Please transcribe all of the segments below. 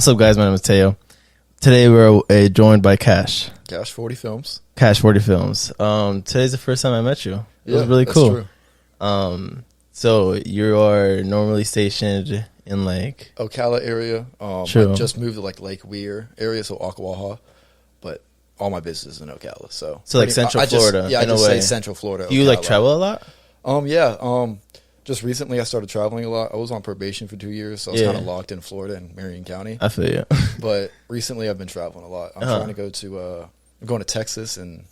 What's up, guys? My name is Teyo. Today we're joined by Cash40Films. Cash40Films. Today's the first time I met you. It was really cool. True. So you are normally stationed in like Ocala area. True. I just moved to like Lake Weir area, so Ocklawaha, but all my business is in Ocala. So like Central Florida. Yeah, I in a just way. say Central Florida. Do you like travel a lot? Yeah. Just recently I started traveling a lot. I was on probation for 2 years, so I was kind of locked in Florida and Marion County. I feel you. But recently I've been traveling a lot. I'm trying to go to I'm going to Texas in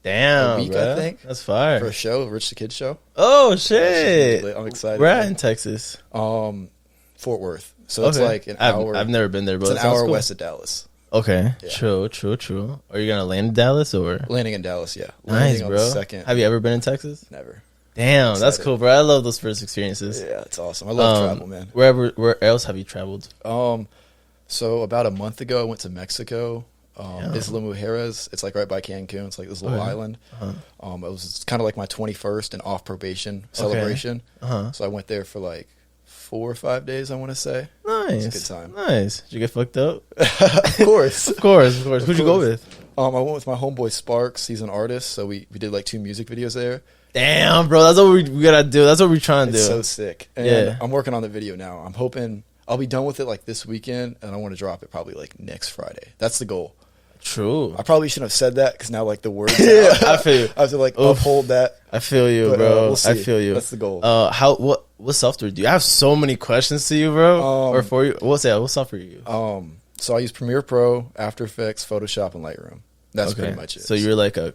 Damn, a week, bro. I think. That's fire. For a show, a Rich the Kid show. Oh shit! I'm excited. Where at in Texas? Fort Worth. So it's like an hour. I've never been there, but it's an hour west of Dallas. Okay, Yeah. True. Are you gonna land in Dallas or? Landing in Dallas, yeah. Nice, Landing on bro. the second. Have you ever been in Texas? Never. Damn, that's Excited. cool, bro. I love those first experiences. Yeah, it's awesome. I love travel, man. Where else have you traveled? So about a month ago, I went to Mexico. Isla Mujeres. It's like right by Cancun. It's like this little island. It was kind of like my 21st and off probation celebration. So I went there for like 4 or 5 days, I want to say. Nice. It was a good time. Nice. Did you get fucked up? Of course. Of course. Who'd you go with? I went with my homeboy Sparks. He's an artist, so we did like 2 music videos there. Damn, bro. That's what we gotta do. That's what we're trying to do. It's so sick. And I'm working on the video now. I'm hoping I'll be done with it like this weekend, and I want to drop it probably like next Friday. That's the goal. True. I probably shouldn't have said that because now like the words. I feel you. I have to like uphold that. I feel you, But, bro. we'll see. I feel you. That's the goal. What software do you? I have so many questions to you, bro. Or for you. What software you use? So I use Premiere Pro, After Effects, Photoshop, and Lightroom. That's pretty much it. So you're like a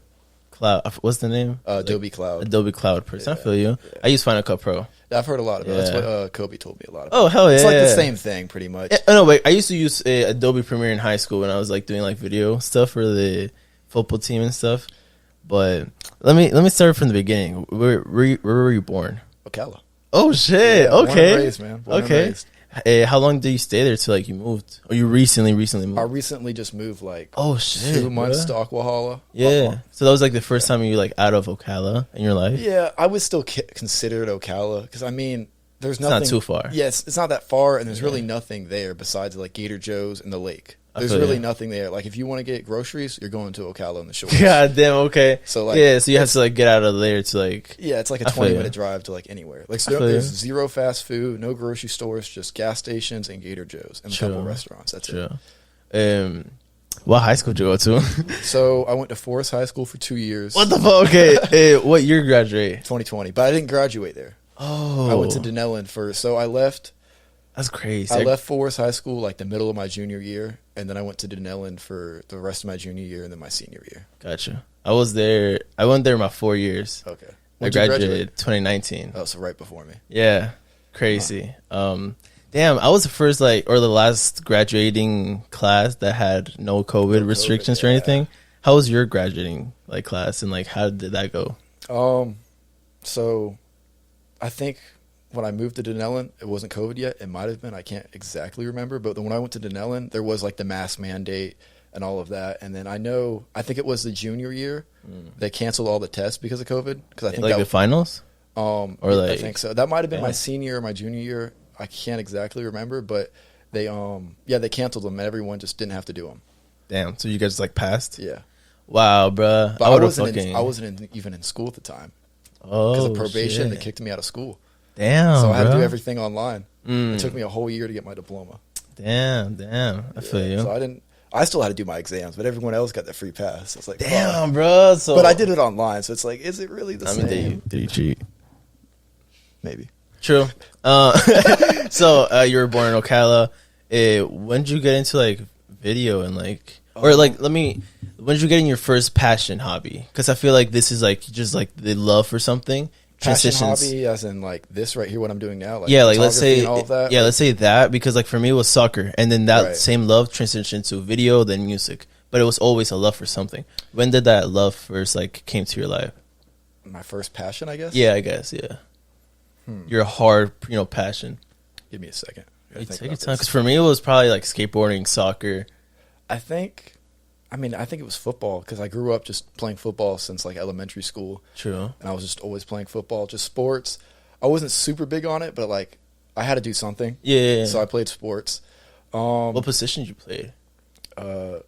cloud. What's the name? Adobe Cloud. Adobe Cloud person. Yeah, I feel you. yeah. I use Final Cut Pro. I've heard a lot about it. That's what Kobe told me a lot about. Oh hell yeah! It's like the same thing, pretty much. No, wait. I used to use Adobe Premiere in high school when I was like doing like video stuff for the football team and stuff. But let me start from the beginning. Where were you born? Ocala. Oh shit! Yeah, okay. Born and raised, man. Born and okay. raised. How long did you stay there till like you moved? Or you recently moved? I recently just moved like 2 months to Ocklawaha. Yeah. So that was like the first time you like out of Ocala in your life? Yeah, I would still consider it Ocala because I mean, there's nothing. It's not too far. Yes, it's not that far, and there's really nothing there besides like Gator Joe's and the lake. There's feel really you. nothing there. Like if you want to get groceries, you're going to Ocala on the shore. God damn. Okay. So like, yeah. So you have to like get out of there to like. Yeah, it's like a I feel 20-minute drive to like anywhere. Like so there's zero fast food, no grocery stores, just gas stations and Gator Joe's and a couple restaurants. That's it. What high school did you go to? So I went to Forest High School for 2 years. What the fuck? Okay. What year graduate? 2020, but I didn't graduate there. Oh. I went to Denellen first. So I left. That's crazy. I left Forest High School like the middle of my junior year, and then I went to Denellen for the rest of my junior year and then my senior year. Gotcha. I was there. I went there my 4 years. Okay. I graduated 2019. Oh, so right before me. Yeah. Crazy. Damn, I was the first or the last graduating class that had no COVID restrictions or anything. How was your graduating class and how did that go? So I think when I moved to Denellen, it wasn't COVID yet. It might have been. I can't exactly remember. But when I went to Denellen, there was the mask mandate and all of that. And then I think it was the junior year, they canceled all the tests because of COVID. Because I think the finals? I think so. That might have been my senior or my junior year. I can't exactly remember, but they they canceled them and everyone just didn't have to do them. Damn. So you guys passed? Yeah. Wow, bruh. But I wasn't even in school at the time. Oh, because of probation, they kicked me out of school. Damn. So I had to do everything online. It took me a whole year to get my diploma. Damn. I feel you. So I still had to do my exams, but everyone else got the free pass. It's damn, bro. So, but I did it online, so it's is it really the same? Did you cheat? Maybe. True. So you were born in Ocala. When did you get into video and when did you get in your first passion hobby? Because I feel like this is just the love for something. Passion hobby, as in this right here, what I'm doing now. Let's say and all of that. Yeah, let's say that because for me it was soccer, and then that same love transitioned to video, then music. But it was always a love for something. When did that love first came to your life? My first passion, I guess. Yeah, I guess. Yeah. Your hard, passion. Give me a second. Take your time. Because for me, it was probably skateboarding, soccer. I think it was football because I grew up just playing football since elementary school. True. And I was just always playing football, just sports. I wasn't super big on it, but I had to do something. Yeah. So I played sports. What position you played?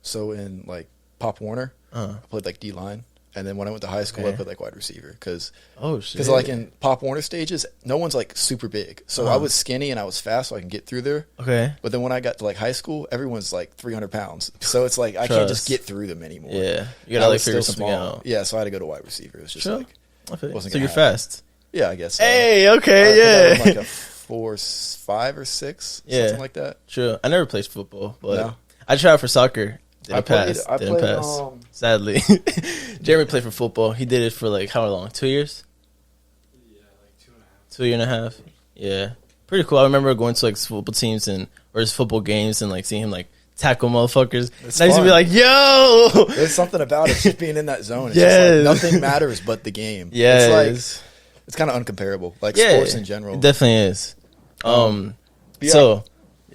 So in like Pop Warner, I played like D-line. And then when I went to high school, I played like wide receiver because like in Pop Warner stages, no one's like super big. So I was skinny and I was fast, so I can get through there. Okay. But then when I got to like high school, everyone's like 300 pounds. So it's like I can't just get through them anymore. Yeah, you gotta like figure something out. Yeah, so I had to go to wide receiver. It was just like wasn't. So you're fast. Yeah, I guess. So. Hey, okay, yeah. I'm like a 4, 5 or 6, something like that. True. I never played football, but I tried for soccer. Didn't pass. Sadly. Jeremy played for football. He did it for like how long? 2 years? Yeah, like 2.5. 2 years and a half. Yeah. Pretty cool. I remember going to like football teams or his football games and like seeing him like tackle motherfuckers. And I used to be like, yo! There's something about it, just being in that zone. It's just like nothing matters but the game. Yeah. It's like, it's kind of uncomparable. Like sports in general. It definitely is.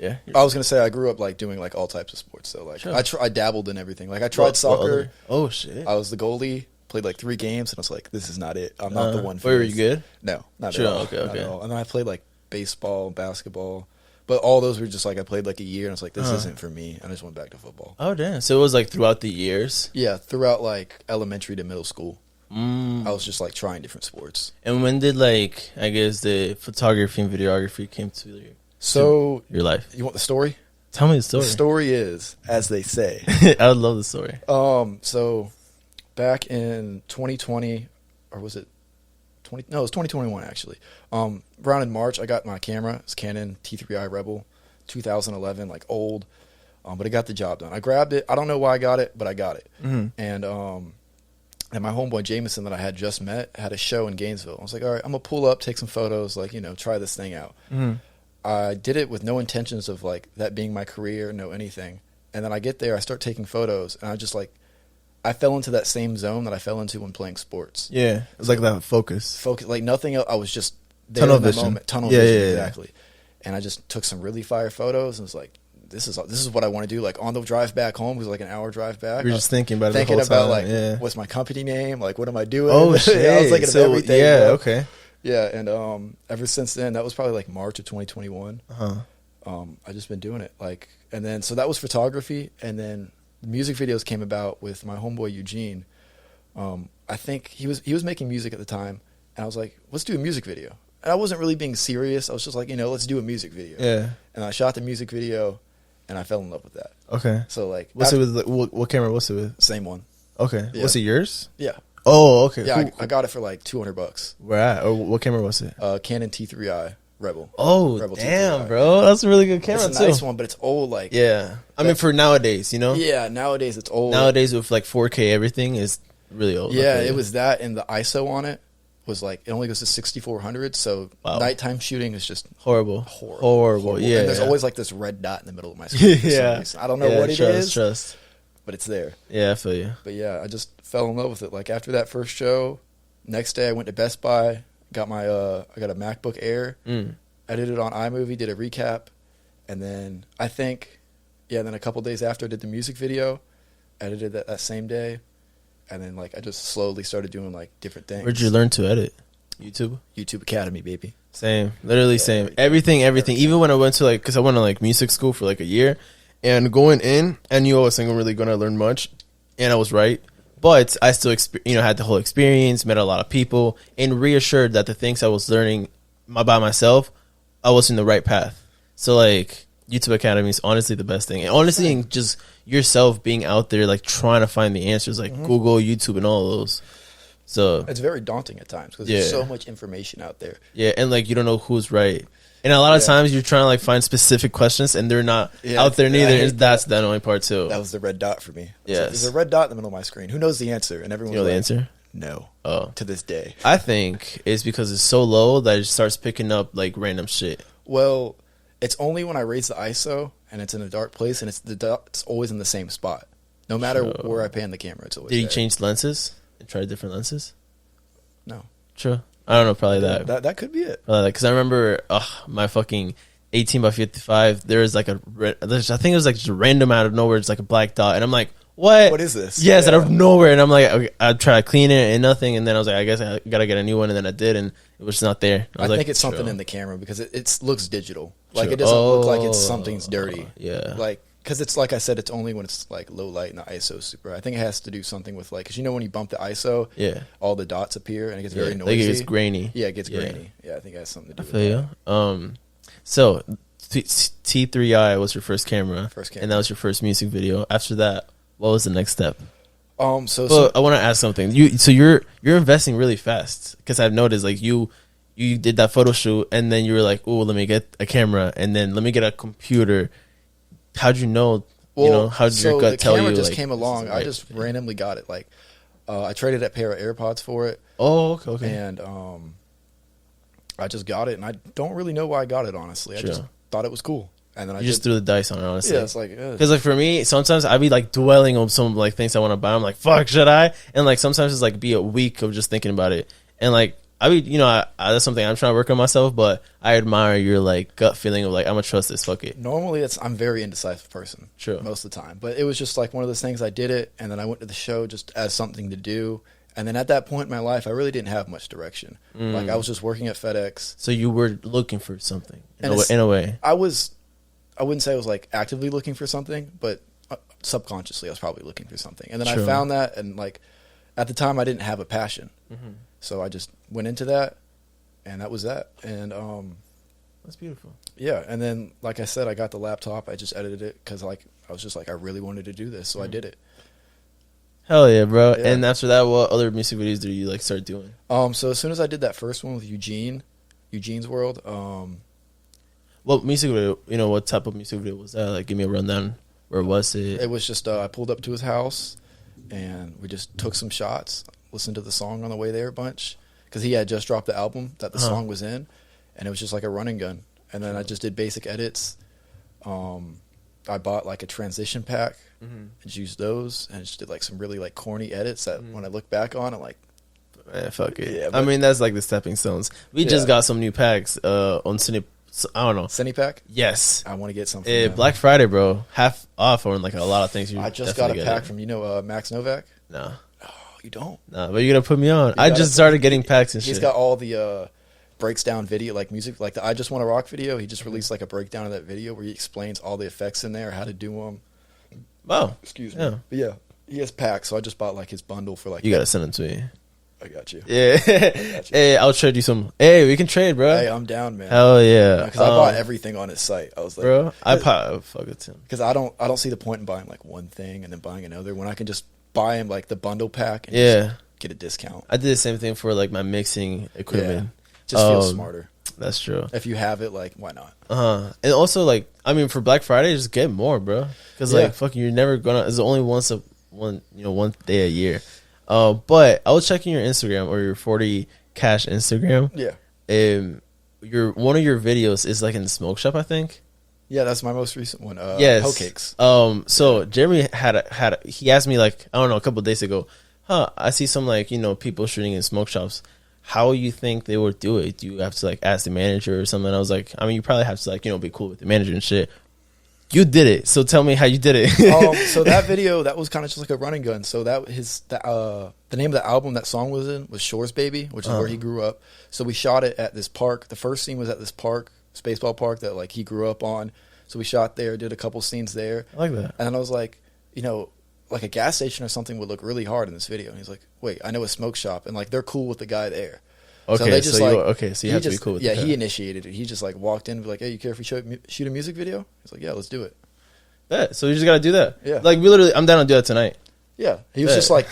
Yeah, I was gonna say I grew up like doing like all types of sports. So like I dabbled in everything. Like I tried soccer. Oh shit! I was the goalie. Played like 3 games, and I was like, "This is not it. I'm not the one for Were this." you good? No, not at all. Okay. Not at all. And then I played like baseball, basketball, but all those were just like I played like a year, and I was like, "This isn't for me." And I just went back to football. Oh damn! So it was like throughout the years. Yeah, throughout like elementary to middle school. I was just like trying different sports. And when did like I guess the photography and videography came to your life? You want the story? Tell me the story. The story is, as they say. I would love the story. So back in 2020, or was it 20? No, it was 2021 actually. Around in March, I got my camera. It's Canon T3i Rebel, 2011, like old, but it got the job done. I grabbed it. I don't know why I got it, but I got it. And my homeboy Jameson that I had just met had a show in Gainesville. I was like, all right, I'm gonna pull up, take some photos, like try this thing out. I did it with no intentions of like that being my career, no anything. And then I get there, I start taking photos, and I just like, I fell into that same zone that I fell into when playing sports. Yeah, it was like that focus, like nothing else. I was just there tunnel in the vision. moment, tunnel vision, exactly. And I just took some really fire photos, and was like, this is what I want to do. Like on the drive back home, it was like an hour drive back. You're just thinking about it the whole time. Like, what's my company name? Like, what am I doing? Oh shit! I was thinking of everything. Yeah, bro. okay. Yeah, and ever since then, that was probably like March of 2021. I just been doing it, like, and then so that was photography, and then the music videos came about with my homeboy Eugene. I think he was making music at the time, and I was like, let's do a music video. And I wasn't really being serious. I was just like, let's do a music video. Yeah. And I shot the music video, and I fell in love with that. Okay. So like, what's it with? What camera? What's it with? Same one. Okay. Yeah. Was it yours? Yeah. Oh, okay. Yeah, cool. I got it for like $200. Where at? Or what camera was it? Canon T3i Rebel. Oh, Rebel damn, T3i. bro. That's a really good camera, it's a nice one, but it's old. Like, yeah. I mean, for nowadays, Yeah, nowadays it's old. Nowadays with like 4K, everything is really old. Yeah, it was that, and the ISO on it was like, it only goes to 6400, so nighttime shooting is just horrible. Yeah. And there's always like this red dot in the middle of my screen. Yeah. I don't know what it is. Trust. But it's there. Yeah, I feel you. But yeah, I just fell in love with it. Like after that first show, next day I went to Best Buy, got my I got a MacBook Air, edited on iMovie, did a recap, and then then a couple days after I did the music video, edited that same day, and then like I just slowly started doing like different things. Where'd you learn to edit? YouTube Academy, baby. Same, literally same. Everything. Even when I went to like, because I went to like music school for like a year. And going in, I knew I wasn't really going to learn much, and I was right. But I still, had the whole experience, met a lot of people, and reassured that the things I was learning by myself, I was in the right path. So, like, YouTube Academy is honestly the best thing. And honestly, and just yourself being out there, like, trying to find the answers, like Google, YouTube, and all of those. So it's very daunting at times because there's so much information out there. Yeah, and, like, you don't know who's right. And a lot of times you're trying to like find specific questions and they're not out there neither. And that's the annoying part too. That was the red dot for me. Yes. There's a red dot in the middle of my screen. Who knows the answer? And everyone's the answer? No. Oh. To this day. I think it's because it's so low that it starts picking up like random shit. Well, it's only when I raise the ISO and it's in a dark place and it's always in the same spot. No matter where I pan the camera, it's always Did you change lenses and try different lenses? No. True. I don't know, probably that. That could be it. Because I remember my fucking 18 by 55, there was like I think it was like just random out of nowhere, it's like a black dot. And I'm like, what is this? Yes, Yeah. out of nowhere, and I'm like, okay, I try to clean it and nothing, and then I was like, I guess I gotta get a new one, and then I did, and it was just not there. I was think it's something true. in the camera because it looks digital. Like True. it doesn't look like it's something's dirty. Yeah, Like because it's like I said, it's only when it's like low light and the ISO super. I think it has to do something with like because you know when you bump the ISO, yeah, all the dots appear and it gets very noisy. like it gets grainy. Yeah, it gets Yeah. grainy. Yeah, I think it has something to do I with feel that. you. So T3i was your first camera, First camera. and that was your first music video. After that, what was the next step? So Well, I want to ask something. You're investing really fast because I've noticed like you did that photo shoot and then you were like, oh, let me get a camera and then let me get a computer. How'd you know? How'd your gut tell you? The camera just like, came this is along. the I right just thing? randomly got it. Like I traded a pair of AirPods for it, Oh, okay. and I just got it, and I don't really know why I got it. Honestly, I Sure. just thought it was cool, and then I You just did, threw the dice on it, honestly. yeah, it's like Because like for me, sometimes I be like dwelling on some like things I want to buy. I'm like, fuck, should I? And like sometimes it's like be a week of just thinking about it. And like I be, that's something I'm trying to work on myself. But I admire your like gut feeling of like I'm gonna trust this. Fuck it. normally I'm a very indecisive person, True. most of the time, but it was just like one of those things. I did it, and then I went to the show just as something to do. And then at that point in my life, I really didn't have much direction. Like I was just working at FedEx. So you were looking for something And in a way. I wouldn't say I was like actively looking for something, but subconsciously I was probably looking for something. And then True. I found that, and like at the time I didn't have a passion, so I just went into that, and that was that. And That's beautiful. yeah, and then like I said, I got the laptop. I just edited it because like I was just like I really wanted to do this, so I did it. Hell yeah, bro. Yeah. And after that, what other music videos did you like start doing? So as soon as I did that first one with Eugene's World, What music video? What type of music video was that? Like, give me a rundown. Where was it? it was just I pulled up to his house, and we just took some shots, listened to the song on the way there a bunch, because he had just dropped the album that the song was in, and it was just like a running gun. And then I just did basic edits. I bought like a transition pack and just used those, and just did like some really like corny edits that when I look back on, I'm like, Fuck it. Yeah, I but- mean, that's like the stepping stones. We just Yeah. got some new packs on Cine. I don't know. Cine pack. Yes. I want to get something. Black Friday, bro. Half off on like a lot of things. I just got a pack from Max Novak. Nah, Oh, you don't? but you're gonna put me on. I gotta- just started getting packs and He's shit. got all the breaks down video, like music, like the I Just Want to Rock video. He just released like a breakdown of that video where he explains all the effects in there, how to do them. Wow. Excuse me. Yeah. But yeah, he has packs, so I just bought like his bundle for like. You gotta send them to me. I got you. Yeah. Hey, I'll trade you some. Hey, we can trade, bro. Hey, I'm down, man. Hell yeah. Because I bought everything on his site. I was like, bro. Fuck it, Tim. because I don't see the point in buying like one thing and then buying another when I can just buy him like the bundle pack and Yeah. just get a discount. I did the same thing for like my mixing equipment. Just feels smarter. That's true. If you have it, like, why not? And also like I mean for Black Friday, just get more, bro. Because Yeah. like fucking, you're never gonna. It's only one day a year. But I was checking your Instagram or your 40 Cash Instagram. Yeah. One of your videos is like in the smoke shop, I think. Yeah, that's my most recent one. Yes. Hoe cakes. So Jeremy he asked me like, I don't know, a couple of days ago, I see some like, people shooting in smoke shops. How you think they would do it? Do you have to like ask the manager or something? I was like, I mean, you probably have to like, be cool with the manager and shit. You did it. So tell me how you did it. So that video, that was kind of just like a running gun. So the name of the album that song was in was Shore's Baby, which is where he grew up. So we shot it at this park. The first scene was at this park, Spaceball Park, that like he grew up on. So we shot there, did a couple scenes there. I like that. And then I was like, like a gas station or something would look really hard in this video. And he's like, wait, I know a smoke shop, and like they're cool with the guy there. Okay, they just, so like, you have to be cool with yeah, the guy. he initiated it. He just like walked in and be like, hey, you care if we shoot a music video? He's like, yeah, let's do it. Yeah, so you just gotta do that. Yeah. Like we literally, I'm down to do that tonight. Yeah, he was Yeah. just like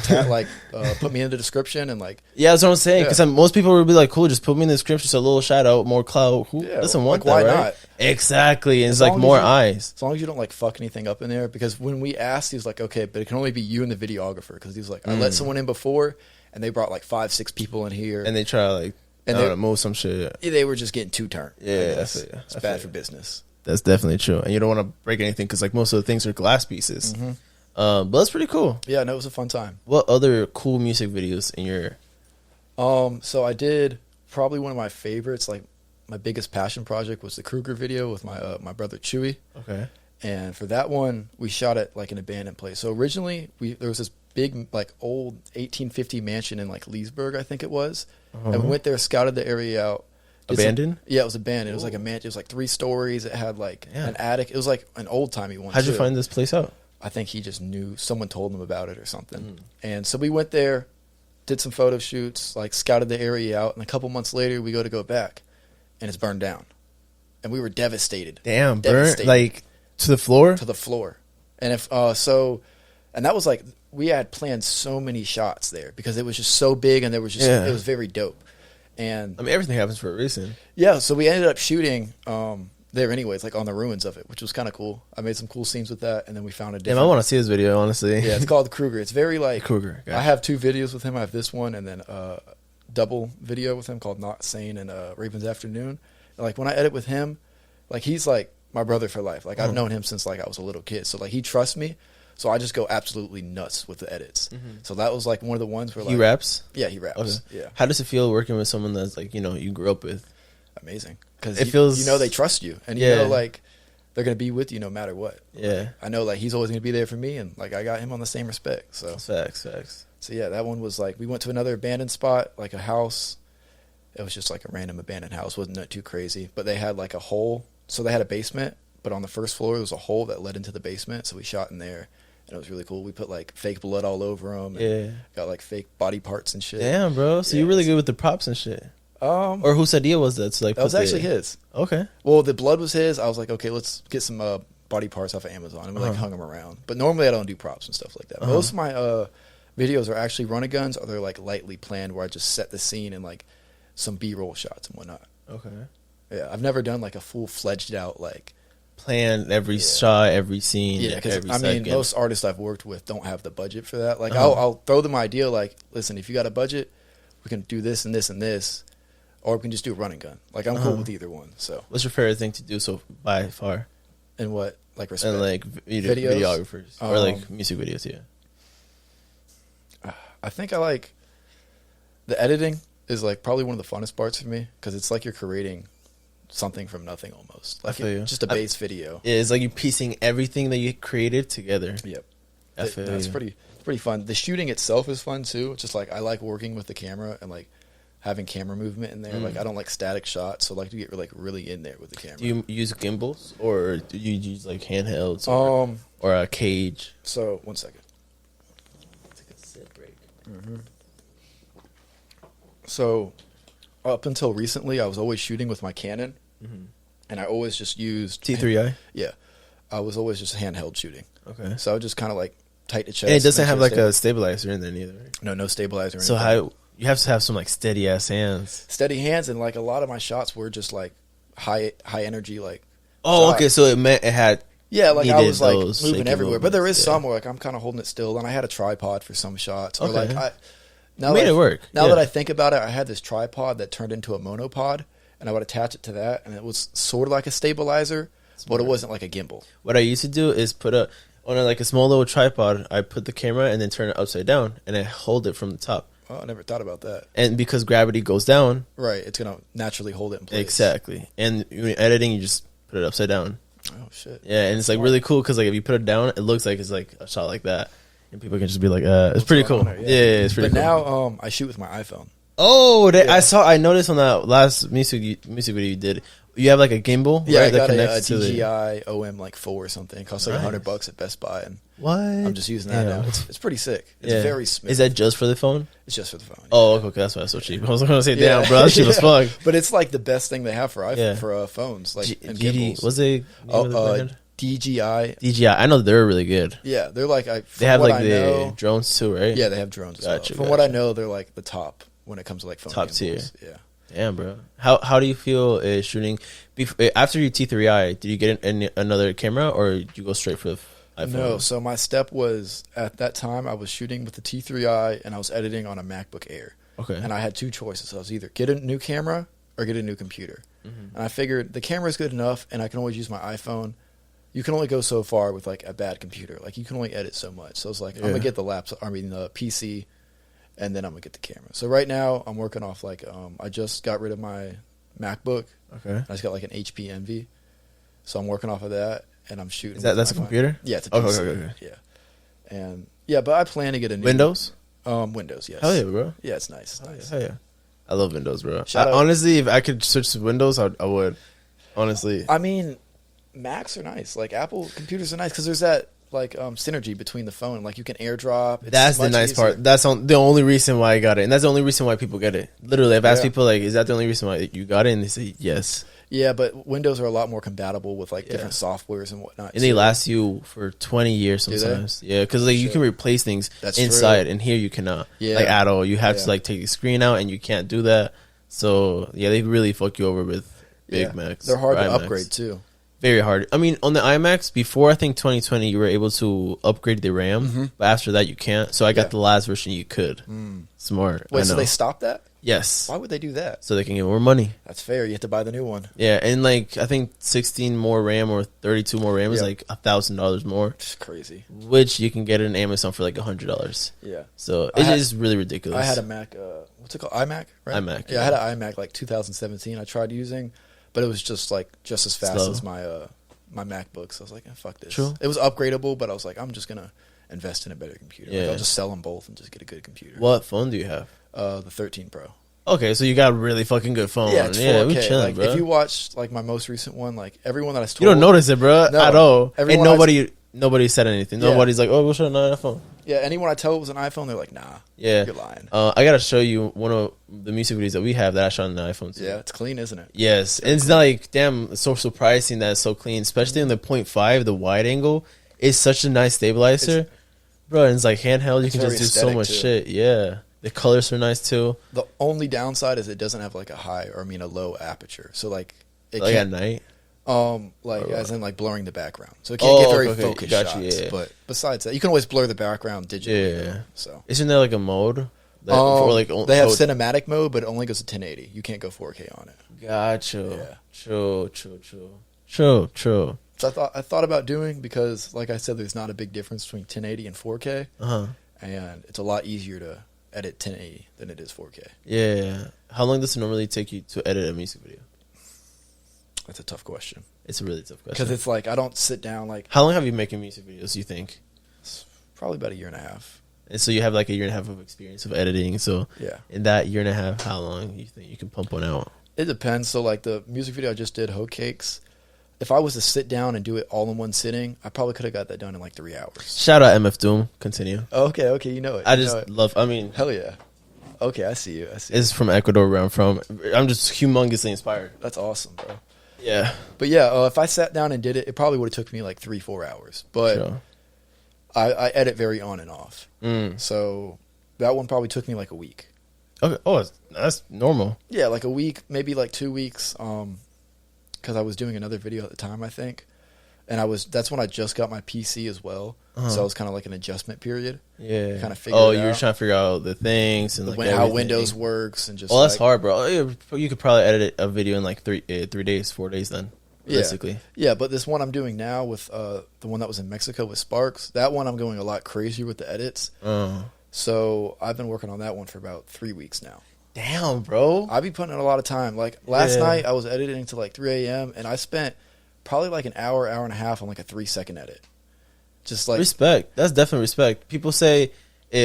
put me in the description and like Yeah, that's what I'm saying. Yeah. Because most people would be like, "Cool, just put me in the description, just a little shout out, more clout." Who Yeah, doesn't like, want that, why right? not? Exactly, and it's As like long as more you- eyes. as long as you don't like fuck anything up in there. Because when we asked, he was like, okay, but it can only be you and the videographer. Because he was like, I let someone in before, and they brought like 5-6 people in here, And they try to like, And I don't they- know, move some shit. they were just getting too turned. Yeah, I I guess. feel ya. It's I bad feel for ya. business. That's definitely true, and you don't want to break anything because like most of the things are glass pieces. But that's pretty cool. Yeah, no, it was a fun time. What other cool music videos in your? So I did probably one of my favorites, like my biggest passion project was the Kruger video with my brother Chewy. Okay. And for that one, we shot at like an abandoned place. So originally, there was this big like old 1850 mansion in like Leesburg, I think it was. And we went there, scouted the area out. Abandoned? Yeah, it was abandoned. It was like a mansion. It was like 3 stories. It had like an attic. It was like an old timey one. How'd you find this place out? I think he just knew, someone told him about it or something. And so we went there, did some photo shoots, like scouted the area out, and a couple months later we go back, and it's burned down. And we were devastated. Damn, burnt like to the floor? To the floor. And and that was like, we had planned so many shots there because it was just so big and there was just, it was very dope. And I mean, everything happens for a reason. Yeah, so we ended up shooting there anyways, like on the ruins of it, which was kind of cool. I made some cool scenes with that, and then we found a different... Damn, I want to see this video, honestly. Yeah, it's called Kruger. It's very like... Kruger. I have 2 videos with him. I have this one and then a double video with him called Not Sane and Raven's Afternoon. And like when I edit with him, like he's like my brother for life. Like I've known him since like I was a little kid. So like he trusts me. So I just go absolutely nuts with the edits. So that was like one of the ones where like... He raps? Yeah, he raps. Okay. Yeah. How does it feel working with someone that's like, you know, you grew up with? Amazing. Because it feels... you know they trust you. And you know like they're going to be with you no matter what. Yeah. Like, I know like he's always going to be there for me. And like I got him on the same respect. So Facts. So yeah, that one was like, we went to another abandoned spot, like a house. It was just like a random abandoned house. Wasn't too crazy. But they had like a hole. So they had a basement. But on the first floor, there was a hole that led into the basement. So we shot in there. And it was really cool. We put like fake blood all over them. And got like fake body parts and shit. Damn, bro. So you're really good with the props and shit. Or whose idea was that? So like that was actually his. Okay. Well, the blood was his. I was like, okay, let's get some body parts off of Amazon. And we like hung them around. But normally I don't do props and stuff like that. Most of my videos are actually run and guns, or they're like lightly planned where I just set the scene and like some B-roll shots and whatnot. Okay. Yeah, I've never done like a full-fledged out like plan every shot, every scene. Yeah, because I mean, most artists I've worked with don't have the budget for that. Like, Uh-huh. I'll throw them an idea. Like, listen, if you got a budget, we can do this and this and this, or we can just do a run and gun. Like, I'm cool with either one. So, what's your favorite thing to do so by far? and what like respect And like Videos? videographers or like music videos? Yeah. I think I like the editing is like probably one of the funnest parts for me because it's like you're creating something from nothing almost. Like feel you. Just a base video. Yeah, it's like you're piecing everything that you created together. Yep. I feel It's you. pretty fun. The shooting itself is fun too. It's just like I like working with the camera and like having camera movement in there. Like I don't like static shots, so I like to get like really in there with the camera. Do you use gimbals or do you use like handhelds or a cage? So 1 second. Take a sip break. So up until recently, I was always shooting with my Canon, and I always just used T3i. Yeah, I was always just handheld shooting. Okay. So I would just kind of like tight the chest. And it doesn't make have sure like it's a stabilizer in there neither. Right? no stabilizer. Or So anything. how you have to have some like steady ass hands. Steady hands, and like a lot of my shots were just like high energy like. Oh, shot. okay. So it meant it had. Yeah, like I needed was like those moving shaky everywhere, but there is movements, some where like I'm kind of holding it still, and I had a tripod for some shots. Or Okay. like You made it work. Now Yeah. that I think about it, I had this tripod that turned into a monopod, and I would attach it to that, and it was sort of like a stabilizer, but it wasn't like a gimbal. What I used to do is put on like a small little tripod. I put the camera and then turn it upside down, and I hold it from the top. Oh, I never thought about that. And because gravity goes down, Right, it's gonna naturally hold it in place. exactly. And when you're editing, you just put it upside down. Oh shit. Yeah, and it's like really cool because like if you put it down, it looks like it's like a shot like that, and people can just be like, it's pretty cool. going on Yeah, there? it's pretty But cool. now I shoot with my iPhone. Oh, Yeah. I noticed on that last music video you did, you have like a gimbal, Yeah, right, I got that a connects to the. DJI OM like 4 or something. It costs like Nice. $100 at Best Buy, and What? I'm just using that Yeah. now. It's pretty sick. It's Yeah. very smooth. Is that just for the phone? It's just for the phone. Oh, okay, that's why it's so cheap. I was gonna say, Yeah. damn, bro, that's cheap as Yeah. fuck. But it's like the best thing they have for Yeah. phones, like and GD, gimbals. what's the name of the brand? DJI. DJI. I know they're really good. Yeah, they're like They from have what like I the know, drones too, right? yeah, they have drones. As Gotcha, well. From what I gotcha. know, they're like the top when it comes to like phone Top gimbals. tier. Yeah. Damn, bro. How do you feel shooting after your T3i? Did you get another camera or did you go straight for the iPhone? No, so my step was at that time I was shooting with the T3i and I was editing on a MacBook Air. Okay. And I had 2 choices. I was either get a new camera or get a new computer. And I figured the camera is good enough and I can always use my iPhone. You can only go so far with like a bad computer. Like you can only edit so much. So I was like, I'm gonna get the the PC, and then I'm gonna get the camera. So right now I'm working off like I just got rid of my MacBook. Okay. I just got like an HP Envy, so I'm working off of that. and I'm shooting. That's a computer? Yeah, it's a Okay, PC. okay. Yeah, and yeah, but I plan to get a new Windows? Windows, yes. Hell yeah, bro. Yeah, it's nice. Nice. Hell yeah. I love Windows, bro. Shout out- Honestly, if I could switch to Windows, I would. Honestly. I mean, Macs are nice. Like Apple computers are nice because there's that like synergy between the phone. Like you can AirDrop. It's That's the much nice easier. part. That's the only reason why I got it. And that's the only reason why people get it. Literally, I've asked Yeah. people, like, is that the only reason why you got it? And they say yes. Yeah, but Windows are a lot more compatible with like Yeah. different softwares and whatnot. And they too. last you for 20 years Do they? sometimes. Yeah, because like you Shit. can replace things That's inside, true. and here you cannot. Yeah. Like at all. You have Yeah. to like take the screen out, and you can't do that. So yeah, they really fuck you over with Big Yeah. Macs. They're hard or to iMacs. upgrade too. Very hard. I mean, on the iMacs, before I think 2020, you were able to upgrade the RAM, but after that, you can't. So I got Mm-hmm. Yeah. the last version you could. Smart. I Wait, so know. they stopped that? Yes. Why would they do that? So they can get more money. That's fair. You have to buy the new one. Yeah, and like I think 16 more RAM or 32 more RAM is Yeah. like $1,000 more, It's crazy. which you can get on Amazon for like $100. Yeah. So I it had- is really ridiculous. I had a Mac. What's it called? iMac, right? iMac, Yeah, I had an iMac like 2017. I tried using, but it was just as fast Slow. as my MacBook. So I was like, fuck this. True. It was upgradable, but I was like, I'm just gonna invest in a better computer. Like, Yeah. I'll just sell them both and just get a good computer. What phone do you have? The 13 Pro. Okay, so you got a really fucking good phone. Yeah, it's yeah, 4K. we chilling, like, bro. if you watch like my most recent one, like everyone that I stole, You don't notice it, bro, No. at all. And Everyone nobody said anything. Yeah. Nobody's like, oh, we'll show an iPhone. Yeah, anyone I tell it was an iPhone, they're like, nah, Yeah. you're lying. I gotta show you one of the music videos that we have that I shot on the iPhone too. Yeah, it's clean, isn't it? Yes, and it's not like, damn, it's so surprising that it's so clean, especially in the 0.5, the wide angle. It's such a nice stabilizer, bro. And it's like handheld. You It's can just very do so aesthetic, much too. shit. Yeah, the colors are nice too. The only downside is it doesn't have like a low aperture. So like it Like at can't, night. like Or as in like blurring the background. So it can't get very okay, focused got shots. you, yeah. But besides that, you can always blur the background digitally. Yeah. though, so Isn't there like a mode? That, or like they have code- cinematic mode, but it only goes to 1080. You can't go 4K on it. Gotcha. Yeah. True. So I thought about doing because, like I said, there's not a big difference between 1080 and 4K, and it's a lot easier to edit 1080 than it is 4K. Yeah. How long does it normally take you to edit a music video? That's a tough question It's a really tough question. because it's like I don't sit down like How long have you been making music videos, you think? probably about a year and a half. And so you have like a year and a half of experience of editing. So Yeah. in that year and a half, how long you think you can pump one out? It depends. So, like the music video I just did, Hoe Cakes, if I was to sit down and do it all in one sitting, I probably could have got that done in like 3 hours. Shout out MF Doom. Continue. Okay, you know it. I You know just it. love. I mean, Hell yeah. Okay, I see you. it's from Ecuador where I'm from. I'm just humongously inspired. That's awesome, bro. Yeah. But yeah, if I sat down and did it, it probably would have took me like 3-4 hours. But Sure. I edit very on and off. Mm. So that one probably took me like a week. Okay. Oh, that's normal. Yeah, like a week, maybe like 2 weeks. Because I was doing another video at the time, I think. And that's when I just got my PC as well. Uh-huh. So it was kind of like an adjustment period. Yeah. Kinda figure Oh, it you were out. trying to figure out the things and like How everything. Windows works and just Oh, that's like, hard, bro. You could probably edit a video in like 3 days, 4 days then. Yeah. Basically. Yeah, but this one I'm doing now with the one that was in Mexico with Sparks, that one I'm going a lot crazier with the edits. So I've been working on that one for about 3 weeks now. Damn, bro. I've been putting in a lot of time. Like last Yeah. night I was editing to like 3 a.m. and I spent probably like an hour and a half on like a 3-second edit. Just like Respect. That's definitely respect. People say,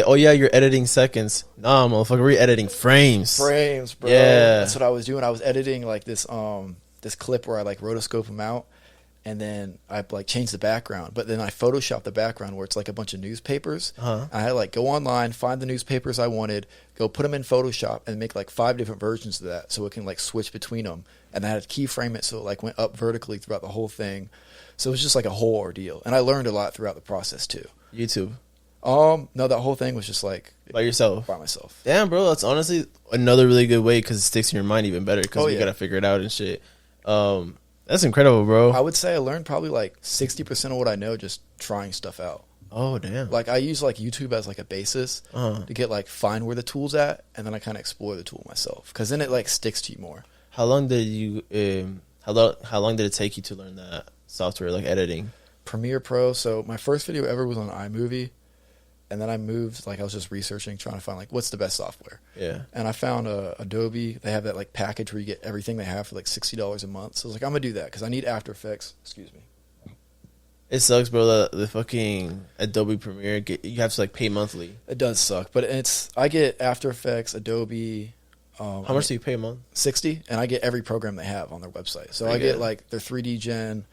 oh yeah, you're editing seconds. Nah, motherfucker, we're editing frames. frames, bro. Yeah. That's what I was doing. I was editing like this clip where I like rotoscope them out, and then I like changed the background. But then I photoshopped the background where it's like a bunch of newspapers. Uh-huh. I had to like go online, find the newspapers I wanted, go put them in Photoshop, and make like 5 different versions of that, so it can like switch between them. And I had to keyframe it so it like went up vertically throughout the whole thing. So it was just like a whole ordeal, and I learned a lot throughout the process too. YouTube. No, that whole thing was just like By yourself. by myself. Damn, bro, that's honestly another really good way because it sticks in your mind even better because Oh, you yeah. gotta figure it out and shit. That's incredible, bro. I would say I learned probably like 60% of what I know just trying stuff out. Oh, damn. Like I use like YouTube as like a basis Uh-huh. to get like find where the tool's at, and then I kind of explore the tool myself because then it like sticks to you more. How long did you? How long did it take you to learn that software, like editing? Premiere Pro. So my first video ever was on iMovie, and then I moved. Like I was just researching, trying to find like what's the best software. Yeah. And I found Adobe. They have that like package where you get everything they have for like $60 a month. So I was like, I'm gonna do that because I need After Effects. Excuse me. It sucks, bro. The fucking Adobe Premiere, you have to like pay monthly. It does suck, but I get After Effects, Adobe. How much do you pay a month? 60, and I get every program they have on their website. So I get like their 3D Gen,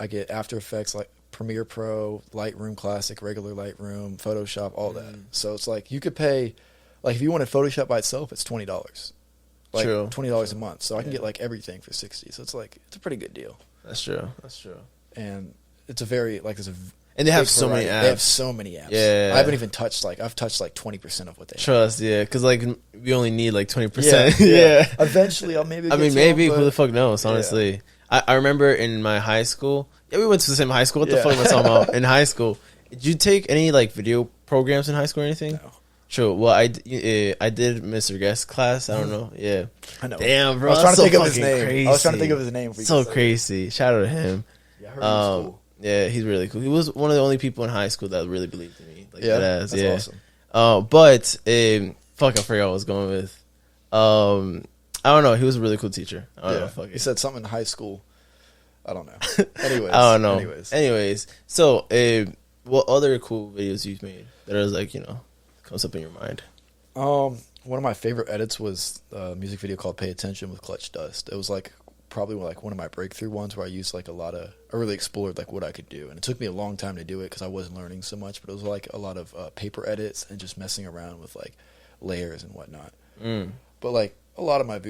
I get After Effects, like Premiere Pro, Lightroom Classic, regular Lightroom, Photoshop, all that. So it's like you could pay, like if you wanted Photoshop by itself, it's $20. Like True. $20 a month. So I can get like everything for 60. So it's like it's a pretty good deal. That's true. That's true. And it's a very like there's a and they have so many apps. They have so many apps. Yeah. I haven't even touched I've touched like 20% of what they have. Trust, yeah, because like we only need like 20%. Yeah. Yeah. Eventually, I'll maybe. I mean, get maybe some, who the fuck knows? Honestly, I remember in my high school. Yeah, we went to the same high school. What the fuck am I talking about? In high school, did you take any like video programs in high school or anything? No. True. Well, I did Mr. Guest class. I don't know. Yeah. I know. Damn, bro. I was trying to so think of his fucking name. Crazy. I was trying to think of his name. So crazy. Shout out to him. Yeah, I heard he was cool. Yeah, he's really cool. He was one of the only people in high school that really believed in me. Like, That's yeah. awesome. But fuck, I forgot what I was going with. I don't know. He was a really cool teacher. I don't know. Fuck He it. said something in high school. I don't know. Anyways, I don't know. Anyways, so what other cool videos you've made that is like comes up in your mind? One of my favorite edits was a music video called "Pay Attention" with Clutch Dust. It was like probably like one of my breakthrough ones where I used like I really explored like what I could do, and it took me a long time to do it because I wasn't learning so much. But it was like a lot of paper edits and just messing around with like layers and whatnot. But like a lot of my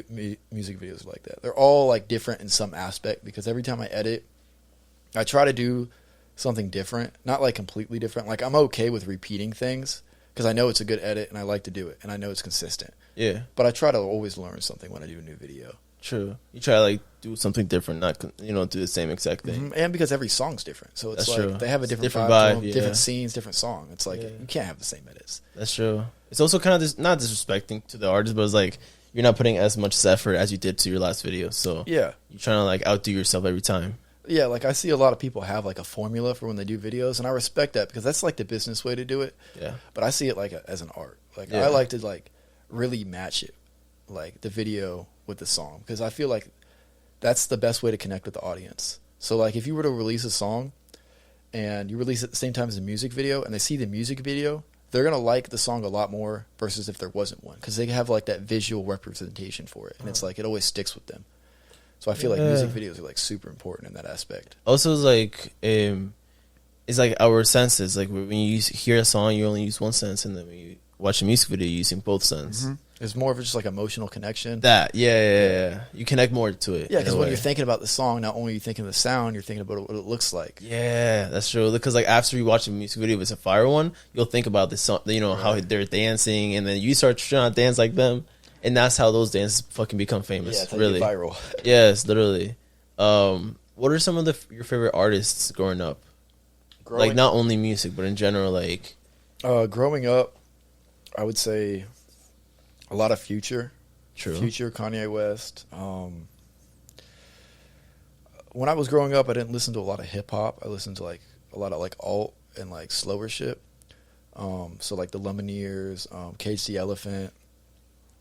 music videos are like that. They're all like different in some aspect because every time I edit, I try to do something different, not like completely different. Like I'm okay with repeating things because I know it's a good edit and I like to do it and I know it's consistent. Yeah. But I try to always learn something when I do a new video. True. You try to like do something different, not do the same exact thing. And because every song's different, so it's That's like true. they have a different vibe, to them, different scenes, different song. It's like you can't have the same edits. That's true. It's also kind of not disrespecting to the artist, but it's like you're not putting as much effort as you did to your last video. So yeah, you're trying to like outdo yourself every time. Yeah, like I see a lot of people have like a formula for when they do videos, and I respect that because that's like the business way to do it. Yeah. But I see it like as an art. Like I like to like really match it, like the video with the song, because I feel like that's the best way to connect with the audience. So like if you were to release a song and you release it at the same time as a music video and they see the music video, they're going to like the song a lot more versus if there wasn't one, because they have like that visual representation for it, and it's like it always sticks with them. So I feel like music videos are like super important in that aspect. Also, it's like our senses. Like when you hear a song, you only use one sense, and then when you watch a music video, you're using both senses. Mm-hmm. It's more of just like emotional connection. Yeah. You connect more to it. Yeah, because when you're thinking about the song, not only are you thinking of the sound, you're thinking about what it looks like. Yeah, that's true. Because like after you watch a music video, if it's a fire one, you'll think about the song, how they're dancing, and then you start trying to dance like them, and that's how those dances fucking become famous. Yeah, it's really viral. Yes, literally. What are some of your favorite artists growing up? Like not only music, but in general, like. Growing up, I would say a lot of Future. True. Future, Kanye West. When I was growing up, I didn't listen to a lot of hip hop. I listened to like a lot of like alt and like slower shit. So like the Lumineers, Cage the Elephant,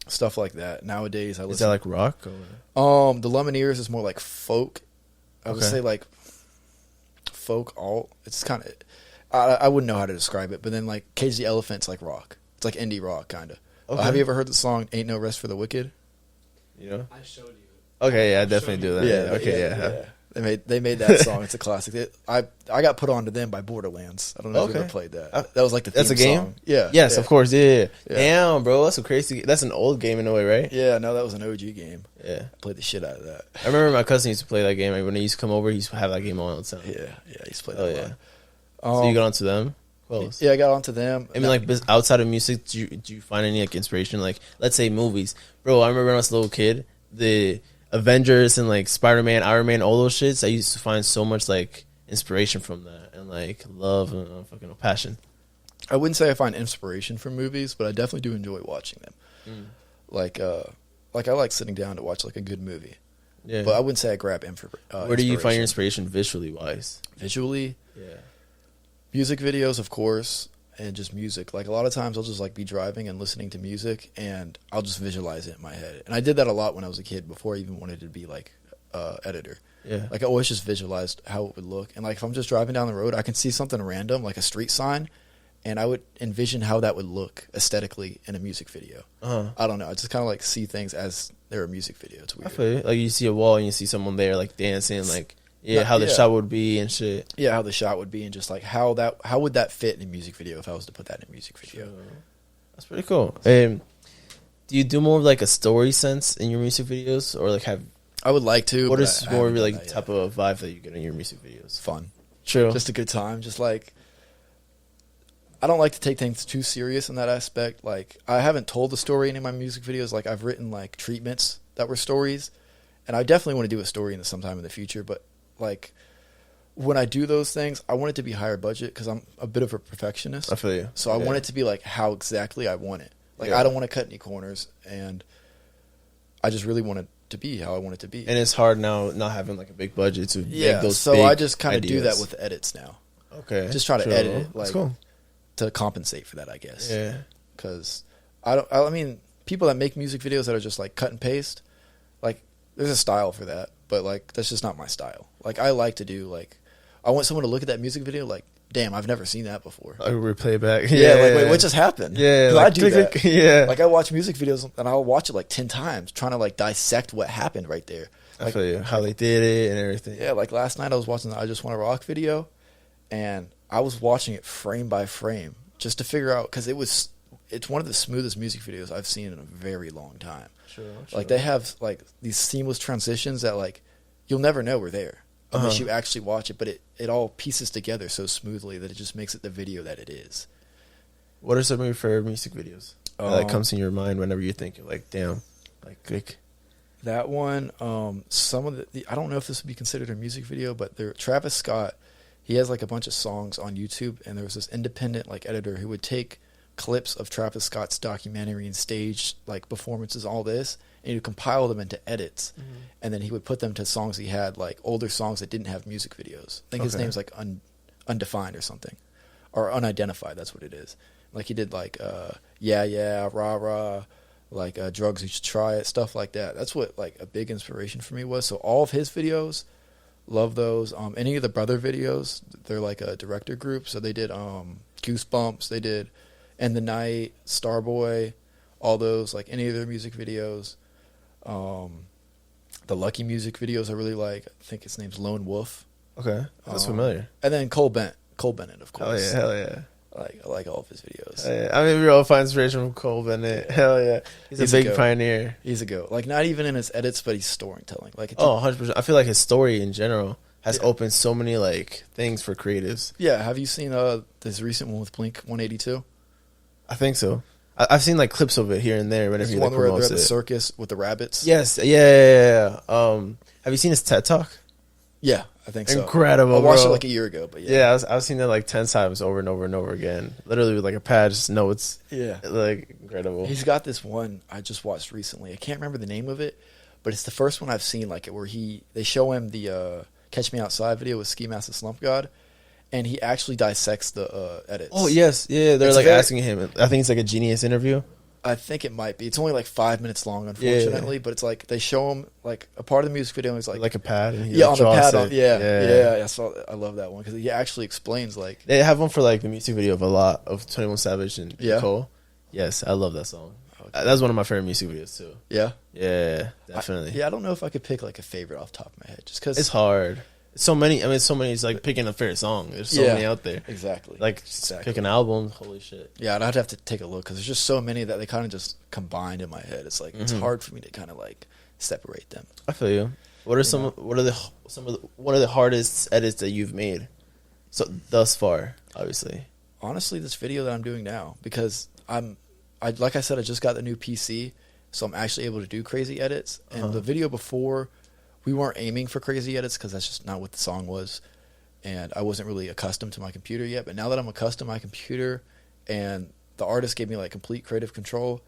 stuff like that. Nowadays, I listen. Is that like rock? The Lumineers is more like folk. I would say like folk alt. It's kind of. I wouldn't know how to describe it, but then like Cage the Elephant's like rock. It's like indie rock kind of. Okay. Have you ever heard the song "Ain't No Rest for the Wicked"? I showed you. Okay, yeah, I definitely do that. Yeah, okay, yeah. They made that song. It's a classic. I got put on to them by Borderlands. I don't know if you ever played that. That was like the theme That's a game song. Yeah. Yes, of course. Yeah. Damn, bro, that's a crazy. That's an old game in a way, right? Yeah. No, that was an OG game. Yeah. I played the shit out of that. I remember my cousin used to play that game. When he used to come over, he used to have that game on all the time. Yeah. He used to play that a lot. So you got onto them? Close. Yeah, I got onto them. I mean, like outside of music, do you find any like inspiration? Like, let's say movies, bro. I remember when I was a little kid, the Avengers and like Spider-Man, Iron Man, all those shits. I used to find so much like inspiration from that and like love and fucking passion. I wouldn't say I find inspiration from movies, but I definitely do enjoy watching them. Like I like sitting down to watch like a good movie. Yeah, but I wouldn't say I grab Where do you find your inspiration visually wise? Visually, music videos, of course, and just music. Like a lot of times I'll just like be driving and listening to music and I'll just visualize it in my head. And I did that a lot when I was a kid before I even wanted to be like editor. Yeah. Like I always just visualized how it would look, and like if I'm just driving down the road, I can see something random like a street sign, and I would envision how that would look aesthetically in a music video. I don't know. I just kind of like see things as they're a music video. It's weird. I feel you. Like you see a wall and you see someone there like dancing, like how the yeah. shot would be and shit. Yeah, how the shot would be, and just like how would that fit in a music video if I was to put that in a music video. Sure. That's pretty cool. Do you do more of like a story sense in your music videos, or like have? I would like to. What is I more haven't like done that type of vibe that you get in your music videos? Fun. True. Just a good time. Just like I don't like to take things too serious in that aspect. Like I haven't told the story in any of my music videos. Like I've written like treatments that were stories, and I definitely want to do a story in this sometime in the future. But like when I do those things, I want it to be higher budget because I'm a bit of a perfectionist. I feel you. So I want it to be like how exactly I want it. Like Yeah. I don't want to cut any corners, and I just really want it to be how I want it to be. And it's hard now not having like a big budget to make those. So big I just kind of do ideas. that with edits now. Okay. Just try to True. edit it like That's cool. to compensate for that, I guess. Yeah. Because I mean, people that make music videos that are just like cut and paste, like there's a style for that, but like that's just not my style. Like I like to do like I want someone to look at that music video like, damn, I've never seen that before. I replay it back. Yeah, like wait, what just happened? Yeah, 'Cause like, I do that. click, yeah. Like I watch music videos and I'll watch it like 10 times, trying to like dissect what happened right there. I Like, feel you. How they did it and everything. yeah, like last night I was watching the I Just Want to Rock video, and I was watching it frame by frame just to figure out because it's one of the smoothest music videos I've seen in a very long time. Sure. Like they have like these seamless transitions that like you'll never know were there unless you actually watch it, but it all pieces together so smoothly that it just makes it the video that it is. What are some of your favorite music videos that comes in your mind whenever you think you're like, damn, like click? That one, some of the I don't know if this would be considered a music video, but Travis Scott, he has like a bunch of songs on YouTube, and there was this independent like editor who would take clips of Travis Scott's documentary and stage like performances, all this, and he would compile them into edits, and then he would put them to songs he had, like older songs that didn't have music videos. I think his name's like Undefined or something, or Unidentified. That's what it is. Like he did like Yeah Yeah, Rah Rah, like Drugs You Should Try It, stuff like that. That's what like a big inspiration for me was. So all of his videos, love those. Any of the brother videos, they're like a director group. So they did Goosebumps, they did End the Night, Starboy, all those, like any of their music videos. The Lucky music videos I really like. I think his name's Lone Wolf. Okay, that's familiar. And then Cole Bennett, of Hell course. yeah, hell yeah. I like all of his videos. Hell yeah. I mean, we all find inspiration from Cole Bennett. Hell yeah, he's a big goat. pioneer. He's a goat. Like not even in his edits, but he's storytelling. Like 100%. I feel like his story in general has opened so many like things for creatives. Yeah, have you seen this recent one with Blink 182? I think so. I've seen like clips of it here and there whenever It's he the like one where they're promotes at the it. circus with the rabbits. Yes, yeah. Have you seen his TED Talk? Yeah, I think so. Incredible, I watched bro. it like a year ago, but Yeah, I've seen it like 10 times over and over and over again. Literally with like a pad, just notes. Yeah. Like incredible. He's got this one I just watched recently. I can't remember the name of it, but it's the first one I've seen like it where they show him the Catch Me Outside video with Ski Mask the Slump God, and he actually dissects the edits. Oh yes, yeah. They're It's like very- asking him. I think it's like a Genius interview. I think it might be. It's only like 5 minutes long, unfortunately, but it's like they show him like a part of the music video. And he's Like a pad. And he yeah, like on the draws pad. it. Yeah. I love that one because he actually explains like They have one for like the music video of a lot of 21 Savage and Yeah. Cole. Yes, I love that song. That's one of my favorite music videos too. yeah, Yeah, definitely. I don't know if I could pick like a favorite off the top of my head, just because It's hard. It's so many. I mean, it's so many. It's like picking a favorite song. There's so Yeah. many out there. Exactly. Like pick an album. Holy shit. Yeah, and I'd have to take a look because there's just so many that they kind of just combined in my head. It's like it's hard for me to kind of like separate them. I feel you. What are What are the hardest edits that you've made? So thus far, obviously. Honestly, this video that I'm doing now, because like I said, I just got the new PC, so I'm actually able to do crazy edits. And the video before, we weren't aiming for crazy edits because that's just not what the song was, and I wasn't really accustomed to my computer yet. But now that I'm accustomed to my computer, and the artist gave me like complete creative control,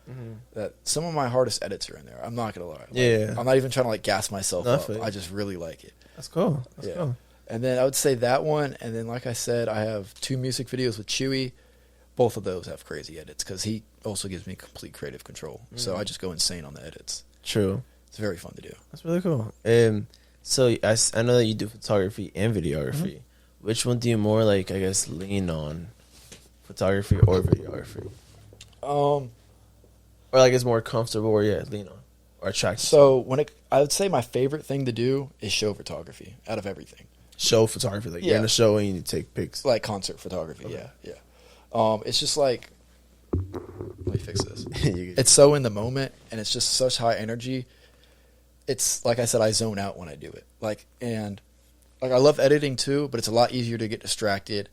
that some of my hardest edits are in there. I'm not gonna lie. Like, Yeah. I'm not even trying to like gas myself up. Nothing. I just really like it. That's cool. That's Yeah. cool. And then I would say that one, and then like I said, I have 2 music videos with Chewy. Both of those have crazy edits because he also gives me complete creative control. So I just go insane on the edits. True. It's very fun to do. That's really cool. So I know that you do photography and videography. Which one do you more like? I guess lean on, photography or videography, or like it's more comfortable, or lean on or attractive. So I would say my favorite thing to do is show photography out of everything. Show photography, like you're in a show and you take pics, like concert photography. Okay. Yeah. It's just like, let me fix this. It's so in the moment, and it's just such high energy. It's like I said, I zone out when I do it. I love editing too, but it's a lot easier to get distracted.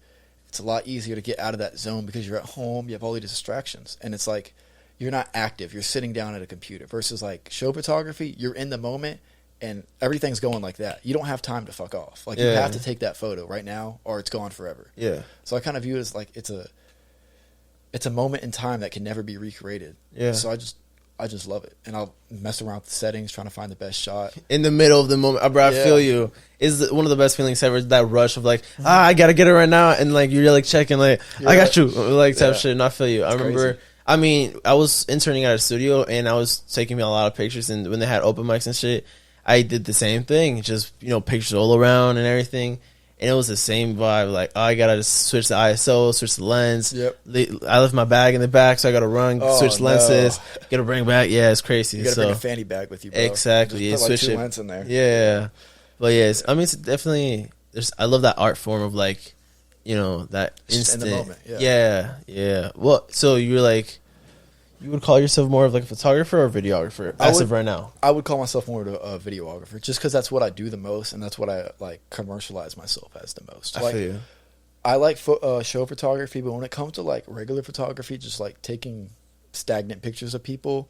It's a lot easier to get out of that zone because you're at home. You have all these distractions, and it's like you're not active. You're sitting down at a computer versus like show photography. You're in the moment, and everything's going like that. You don't have time to fuck off. Like you have to take that photo right now, or it's gone forever. Yeah. So I kind of view it as like it's a moment in time that can never be recreated. Yeah. So I just love it, and I'll mess around with the settings, trying to find the best shot in the middle of the moment. Bro, I feel you. Is one of the best feelings ever. That rush of like, I gotta get it right now, and like you're like checking, like I got you, like type shit. And I feel you. I remember. Crazy. I mean, I was interning at a studio, and I was taking me a lot of pictures. And when they had open mics and shit, I did the same thing. Just pictures all around and everything. And it was the same vibe. Like, I gotta just switch the ISO, switch the lens. Yep. I left my bag in the back, so I gotta run, switch lenses, gotta bring back. Yeah, it's crazy. You gotta bring a fanny bag with you, bro. Exactly. Just put like 2 lenses in there. Yeah. But yes, I mean, it's definitely. I love that art form of like, that instant. In the moment. Yeah. Well, so you're like. You would call yourself more of like a photographer or videographer as of right now? I would call myself more of a videographer just because that's what I do the most, and that's what I like commercialize myself as the most. I feel you. I like show photography, but when it comes to like regular photography, just like taking stagnant pictures of people,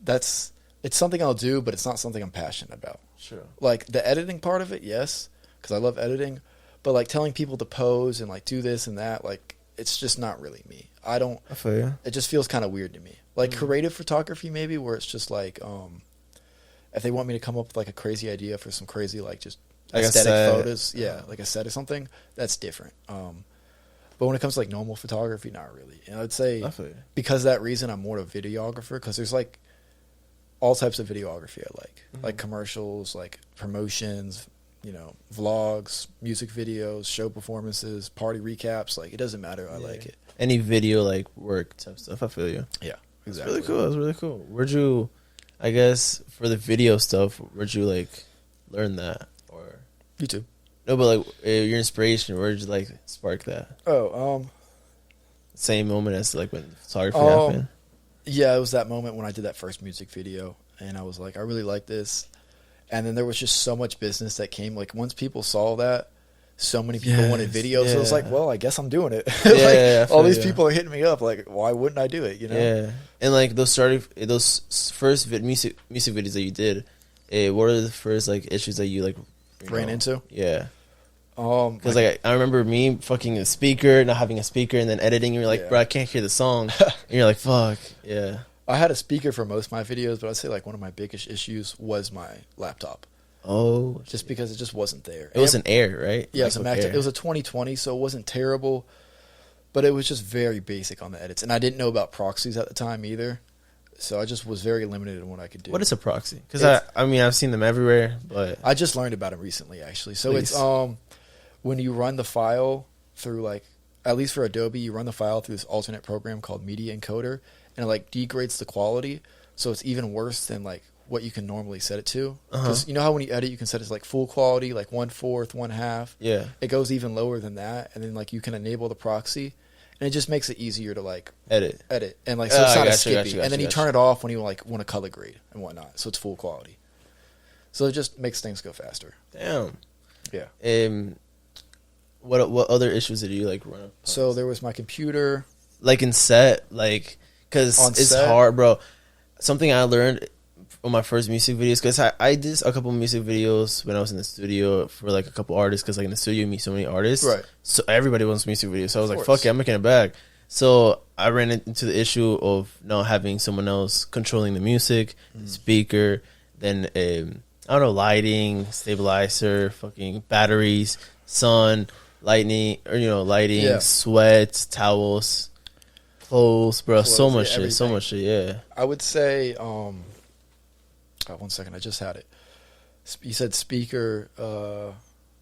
it's something I'll do, but it's not something I'm passionate about. Sure. Like the editing part of it, yes, because I love editing, but like telling people to pose and like do this and that, like it's just not really me. I feel you. It just feels kind of weird to me. Like creative photography, maybe, where it's just like, if they want me to come up with like a crazy idea for some crazy like just like aesthetic photos, like a set or something, that's different. But when it comes to like normal photography, not really. And I'd say because of that reason, I'm more of a videographer because there's like all types of videography I like commercials, like promotions, vlogs, music videos, show performances, party recaps. Like it doesn't matter. I like it. Any video like work type stuff. I feel you. Yeah, exactly. That's really cool. That's really cool. Where'd you, I guess, for the video stuff, where'd you like learn that? Or YouTube. No, but like your inspiration, where'd you like spark that? Same moment as like when photography happened. Yeah, it was that moment when I did that first music video, and I was like, I really like this. And then there was just so much business that came. Like once people saw that, so many people wanted videos. So it was like, well, I guess I'm doing it. All these people are hitting me up. Like, why wouldn't I do it? Yeah. And like those first music videos that you did, what are the first like issues that you like ran into? Yeah. Because like I remember me fucking a speaker, not having a speaker, and then editing. And you're like, bro, I can't hear the song. And you're like, fuck. Yeah. I had a speaker for most of my videos, but I'd say like one of my biggest issues was my laptop. Oh, just because it just wasn't there. It was an Air, right? Yeah, it was a 2020, so it wasn't terrible, but it was just very basic on the edits, and I didn't know about proxies at the time either, so I just was very limited in what I could do. What is a proxy? Because I mean I've seen them everywhere, but I just learned about it recently actually. So it's when you run the file through like at least for Adobe, you run the file through this alternate program called Media Encoder, and it like degrades the quality, so it's even worse than like what you can normally set it to. Because you know how when you edit, you can set it to like full quality, like 1/4, 1/2. Yeah. It goes even lower than that, and then like you can enable the proxy, and it just makes it easier to like edit, and like so it's not as skippy. And then you turn it off when you like want to color grade and whatnot, so it's full quality. So it just makes things go faster. Damn. Yeah. What other issues did you like run up? So there was my computer, like in set, like because it's hard, bro. Something I learned on my first music videos, because I did a couple music videos when I was in the studio for like a couple artists, because like in the studio you meet so many artists, right? So everybody wants music videos, so I was like, fuck it, I'm making it back. So I ran into the issue of not having someone else controlling the music, speaker, then I don't know, lighting, stabilizer, fucking batteries, sun, lighting, sweat, towels, clothes, bro, so much shit, yeah. I would say, 1 second, I just had it. You said speaker,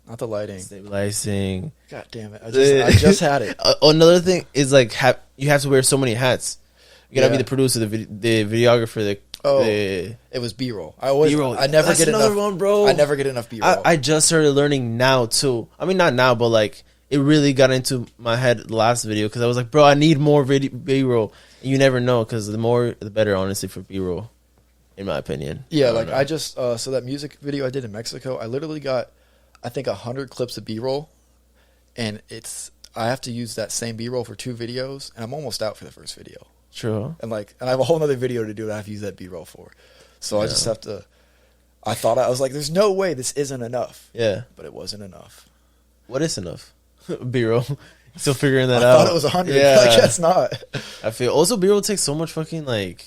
not the lighting. Stabilizing. God damn it! I just had it. Another thing is like you have to wear so many hats. You gotta Yeah. be the producer, the videographer, It was B-roll. B-roll. I never That's get another enough. one, bro. I never get enough B-roll. I just started learning now too. I mean, not now, but like it really got into my head the last video because I was like, bro, I need more B-roll. And you never know because the more, the better, honestly, for B-roll, in my opinion. Yeah, like I just so that music video I did in Mexico, I literally got, I think 100 clips of B-roll, and I have to use that same B-roll for 2 videos, and I'm almost out for the first video. True. And I have a whole other video to do that I have to use that B-roll for. So I just have to. I was like, there's no way this isn't enough. Yeah, but it wasn't enough. What is enough? B-roll. Still figuring that I out. thought it was 100. Yeah, I guess not. I feel also B-roll takes so much fucking like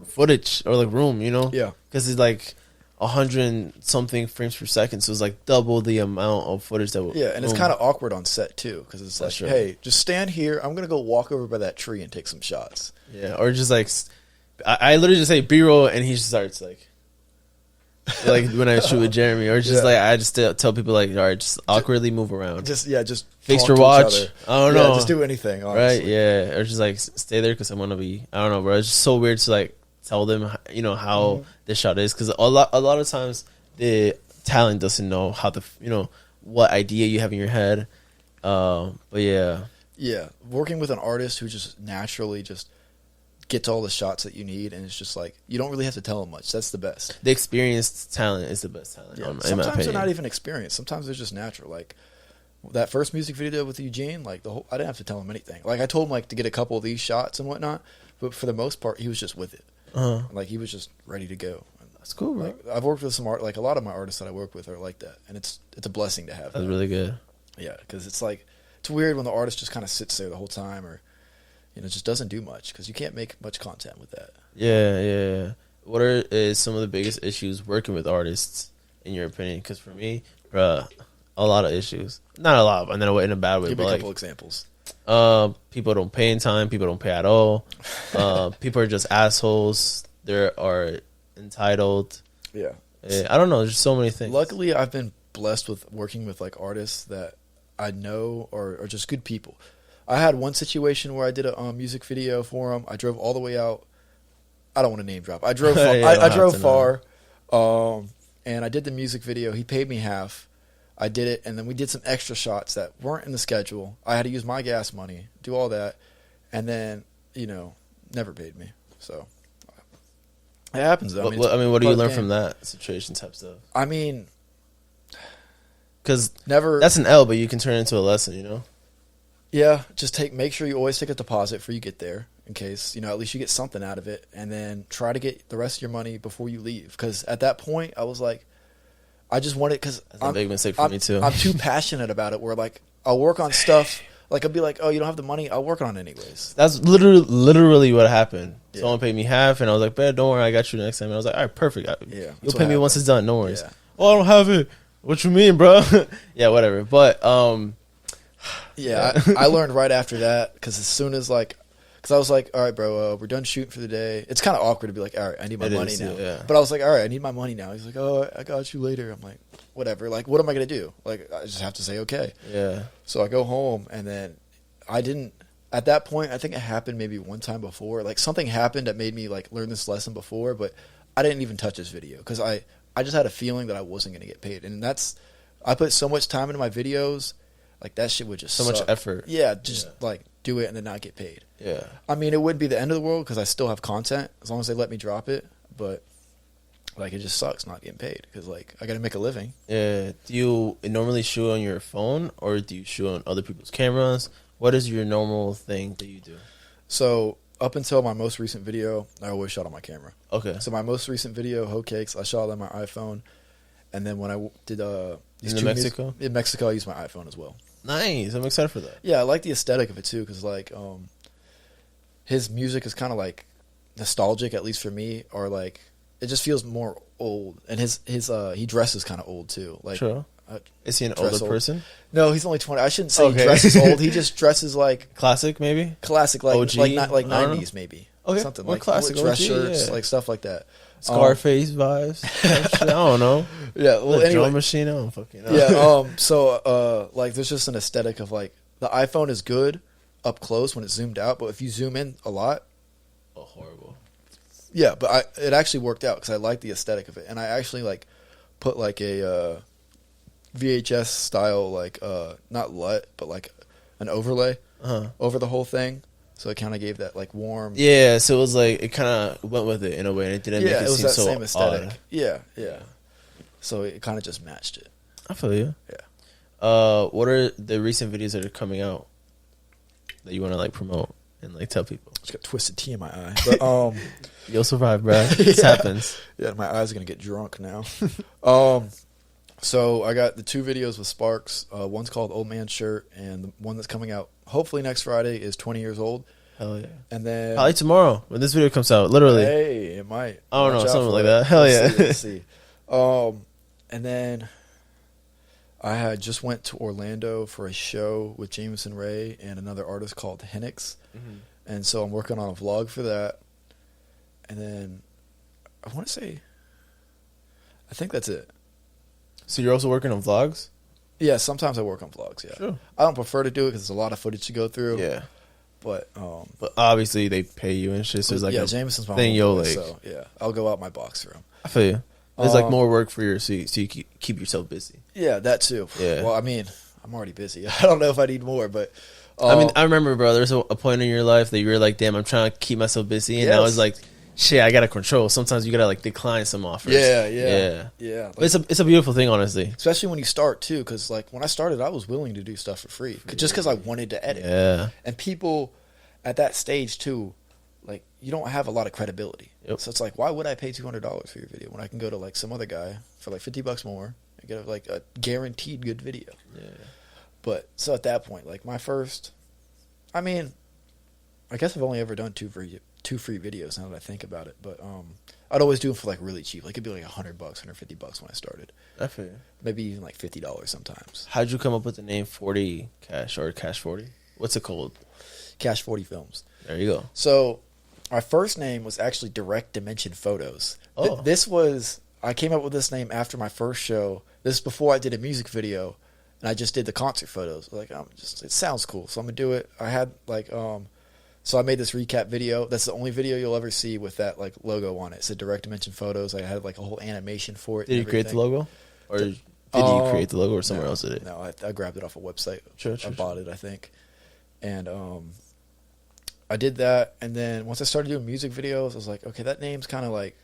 footage or like room, you know? Yeah, because it's like 100 something frames per second, so it's like double the amount of footage that. Yeah, and it's kind of awkward on set too because it's like, That's right. hey, just stand here. I'm gonna go walk over by that tree and take some shots. Yeah, or just like I literally just say B-roll and he just starts like when I shoot with Jeremy, or just like I just tell people like, all right, just awkwardly move around, Just fix talk your to each watch. other. I don't Yeah, know, just do anything. Honestly. right? Yeah, or just like stay there because I want to be. I don't know, bro. It's just so weird to like tell them, you know, how this shot is because a lot of times the talent doesn't know how the what idea you have in your head. But yeah, working with an artist who just naturally just gets all the shots that you need, and it's just like you don't really have to tell them much. That's the best. the experienced talent is the best talent. Yeah. In my Sometimes opinion. they're not even experienced. Sometimes they're just natural. Like that first music video with Eugene, like I didn't have to tell him anything. Like I told him like to get a couple of these shots and whatnot, but for the most part, he was just with it. Like he was just ready to go. That's cool, bro. Like I've worked with some art, like a lot of my artists that I work with are like that, and it's a blessing to have. That's that. really good. Yeah, because it's like it's weird when the artist just kind of sits there the whole time, or just doesn't do much because you can't make much content with that. Yeah. What is some of the biggest issues working with artists in your opinion? Because for me, bruh, a lot of issues. Not a lot, and then in a bad way. Give me but a couple like, examples. people don't pay in time. People don't pay at all. People are just assholes. They are entitled. Yeah. I don't know. There's so many things. Luckily, I've been blessed with working with like artists that I know are just good people. I had one situation where I did a music video for him. I drove all the way out. I don't want to name drop. I drove far, I drove far, and I did the music video. He paid me half. I did it, and then we did some extra shots that weren't in the schedule. I had to use my gas money, do all that, and then never paid me. So it happens though. What do you learn from that situation type stuff? I mean, because never. that's an L, but you can turn it into a lesson. You know. Yeah, just make sure you always take a deposit before you get there, in case at least you get something out of it, and then try to get the rest of your money before you leave. Because at that point, I was like, I just wanted because that's a big mistake for me too. I'm too passionate about it. Where like I'll work on stuff, like I'll be like, oh, you don't have the money, I'll work on it anyways. That's literally what happened. Yeah. Someone paid me half, and I was like, "Man, don't worry, I got you next time." And I was like, "All right, perfect. You'll pay me once it's done. No worries." Yeah. Oh, I don't have it. What you mean, bro? Yeah, whatever. But yeah, I learned right after that because as soon as because I was like, all right, bro, we're done shooting for the day. It's kind of awkward to be like, all right, I need my money now. Yeah. But I was like, all right, I need my money now. He's like, oh, I got you later. I'm like, whatever. Like, what am I gonna do? Like, I just have to say okay. Yeah. So I go home, and then I didn't. At that point, I think it happened maybe one time before. Like something happened that made me like learn this lesson before, but I didn't even touch this video because I just had a feeling that I wasn't gonna get paid, and I put so much time into my videos. Like that shit would just so suck. much effort. Yeah, just like do it and then not get paid. Yeah. I mean, it wouldn't be the end of the world because I still have content as long as they let me drop it. But like, it just sucks not getting paid because like I got to make a living. Yeah. Do you normally shoot on your phone or do you shoot on other people's cameras? What is your normal thing that you do? So up until my most recent video, I always shot on my camera. Okay. So my most recent video, Hoe Cakes, I shot on my iPhone, and then when I did in Mexico, in Mexico, I used my iPhone as well. Nice. I'm excited for that. Yeah, I like the aesthetic of it too, because like his music is kind of like nostalgic, at least for me, or like it just feels more old. And his he dresses kind of old too. Like, True. Is he an older person? No, he's only 20. I shouldn't say he dresses old. He just dresses like classic, maybe classic, like OG? like 90s maybe. Okay, something more like classic dress OG, shirts, yeah. like stuff like that. Scarface vibes. I don't know. Yeah, well, The anyway, drum machine. I don't fucking know. yeah. So like, there's just an aesthetic of like the iPhone is good up close when it's zoomed out, but if you zoom in a lot, oh, horrible. yeah. But it actually worked out because I like the aesthetic of it, and I actually like put like a VHS style like not LUT, but like an overlay over the whole thing. So it kind of gave that like warm. Yeah, so it was like it kind of went with it in a way, and it didn't make Yeah, it, it was seem that so same aesthetic. odd. Yeah. So it kind of just matched it. I feel you. Yeah. What are the recent videos that are coming out that you want to like promote and like tell people? Just got twisted tea in my eye. But You'll survive, bro. This happens. Yeah, my eyes are gonna get drunk now. So I got the 2 videos with Sparks. One's called Old Man Shirt, and the one that's coming out hopefully next Friday is 20 years old. Hell yeah. And then Probably tomorrow when this video comes out. Literally. hey, it might. I don't know, Watch out something for like it. that. Hell yeah. Let's see. And then I had just went to Orlando for a show with Jameson Ray and another artist called Henix. And so I'm working on a vlog for that. And then I want to say, I think that's it. So you're also working on vlogs? Yeah, sometimes I work on vlogs, yeah. Sure. I don't prefer to do it because there's a lot of footage to go through. Yeah. But obviously they pay you and shit, so it's like yeah, a Jameson's my thing, yo, homeboy, like. so yeah, I'll go out my box for him. I feel you. There's like more work for you, so you keep yourself busy. Yeah, that too. Yeah. Well, I mean, I'm already busy. I don't know if I need more, but I mean, I remember, bro, there's a point in your life that you were like, damn, I'm trying to keep myself busy, and now it's like, shit, I gotta control. Sometimes you gotta like decline some offers. Yeah. But it's a beautiful thing, honestly. Especially when you start too, because like when I started, I was willing to do stuff for free, just because I wanted to edit. Yeah. And people at that stage too, like you don't have a lot of credibility. Yep. So it's like, why would I pay $200 for your video when I can go to like some other guy for like $50 more and get like a guaranteed good video? Yeah. But so at that point, like my first, I mean, I guess I've only ever done two free videos now that I think about it. But I'd always do them for like really cheap. Like it'd be like $100, $150 when I started. I feel you. Maybe even like $50 sometimes. How'd you come up with the name 40 Cash or Cash 40? What's it called? Cash40Films. There you go. So my first name was actually Direct Dimension Photos. Oh. I came up with this name after my first show. This is before I did a music video, and I just did the concert photos. Like, it sounds cool, so I'm gonna do it. I had like, so I made this recap video. That's the only video you'll ever see with that like logo on it. It said Direct Dimension Photos. I had like a whole animation for it. Did you create the logo, or did you create the logo, or someone else did it? No, I grabbed it off a website. Sure, I bought it, I think, and I did that, and then once I started doing music videos, I was like, okay, that name's kind of like,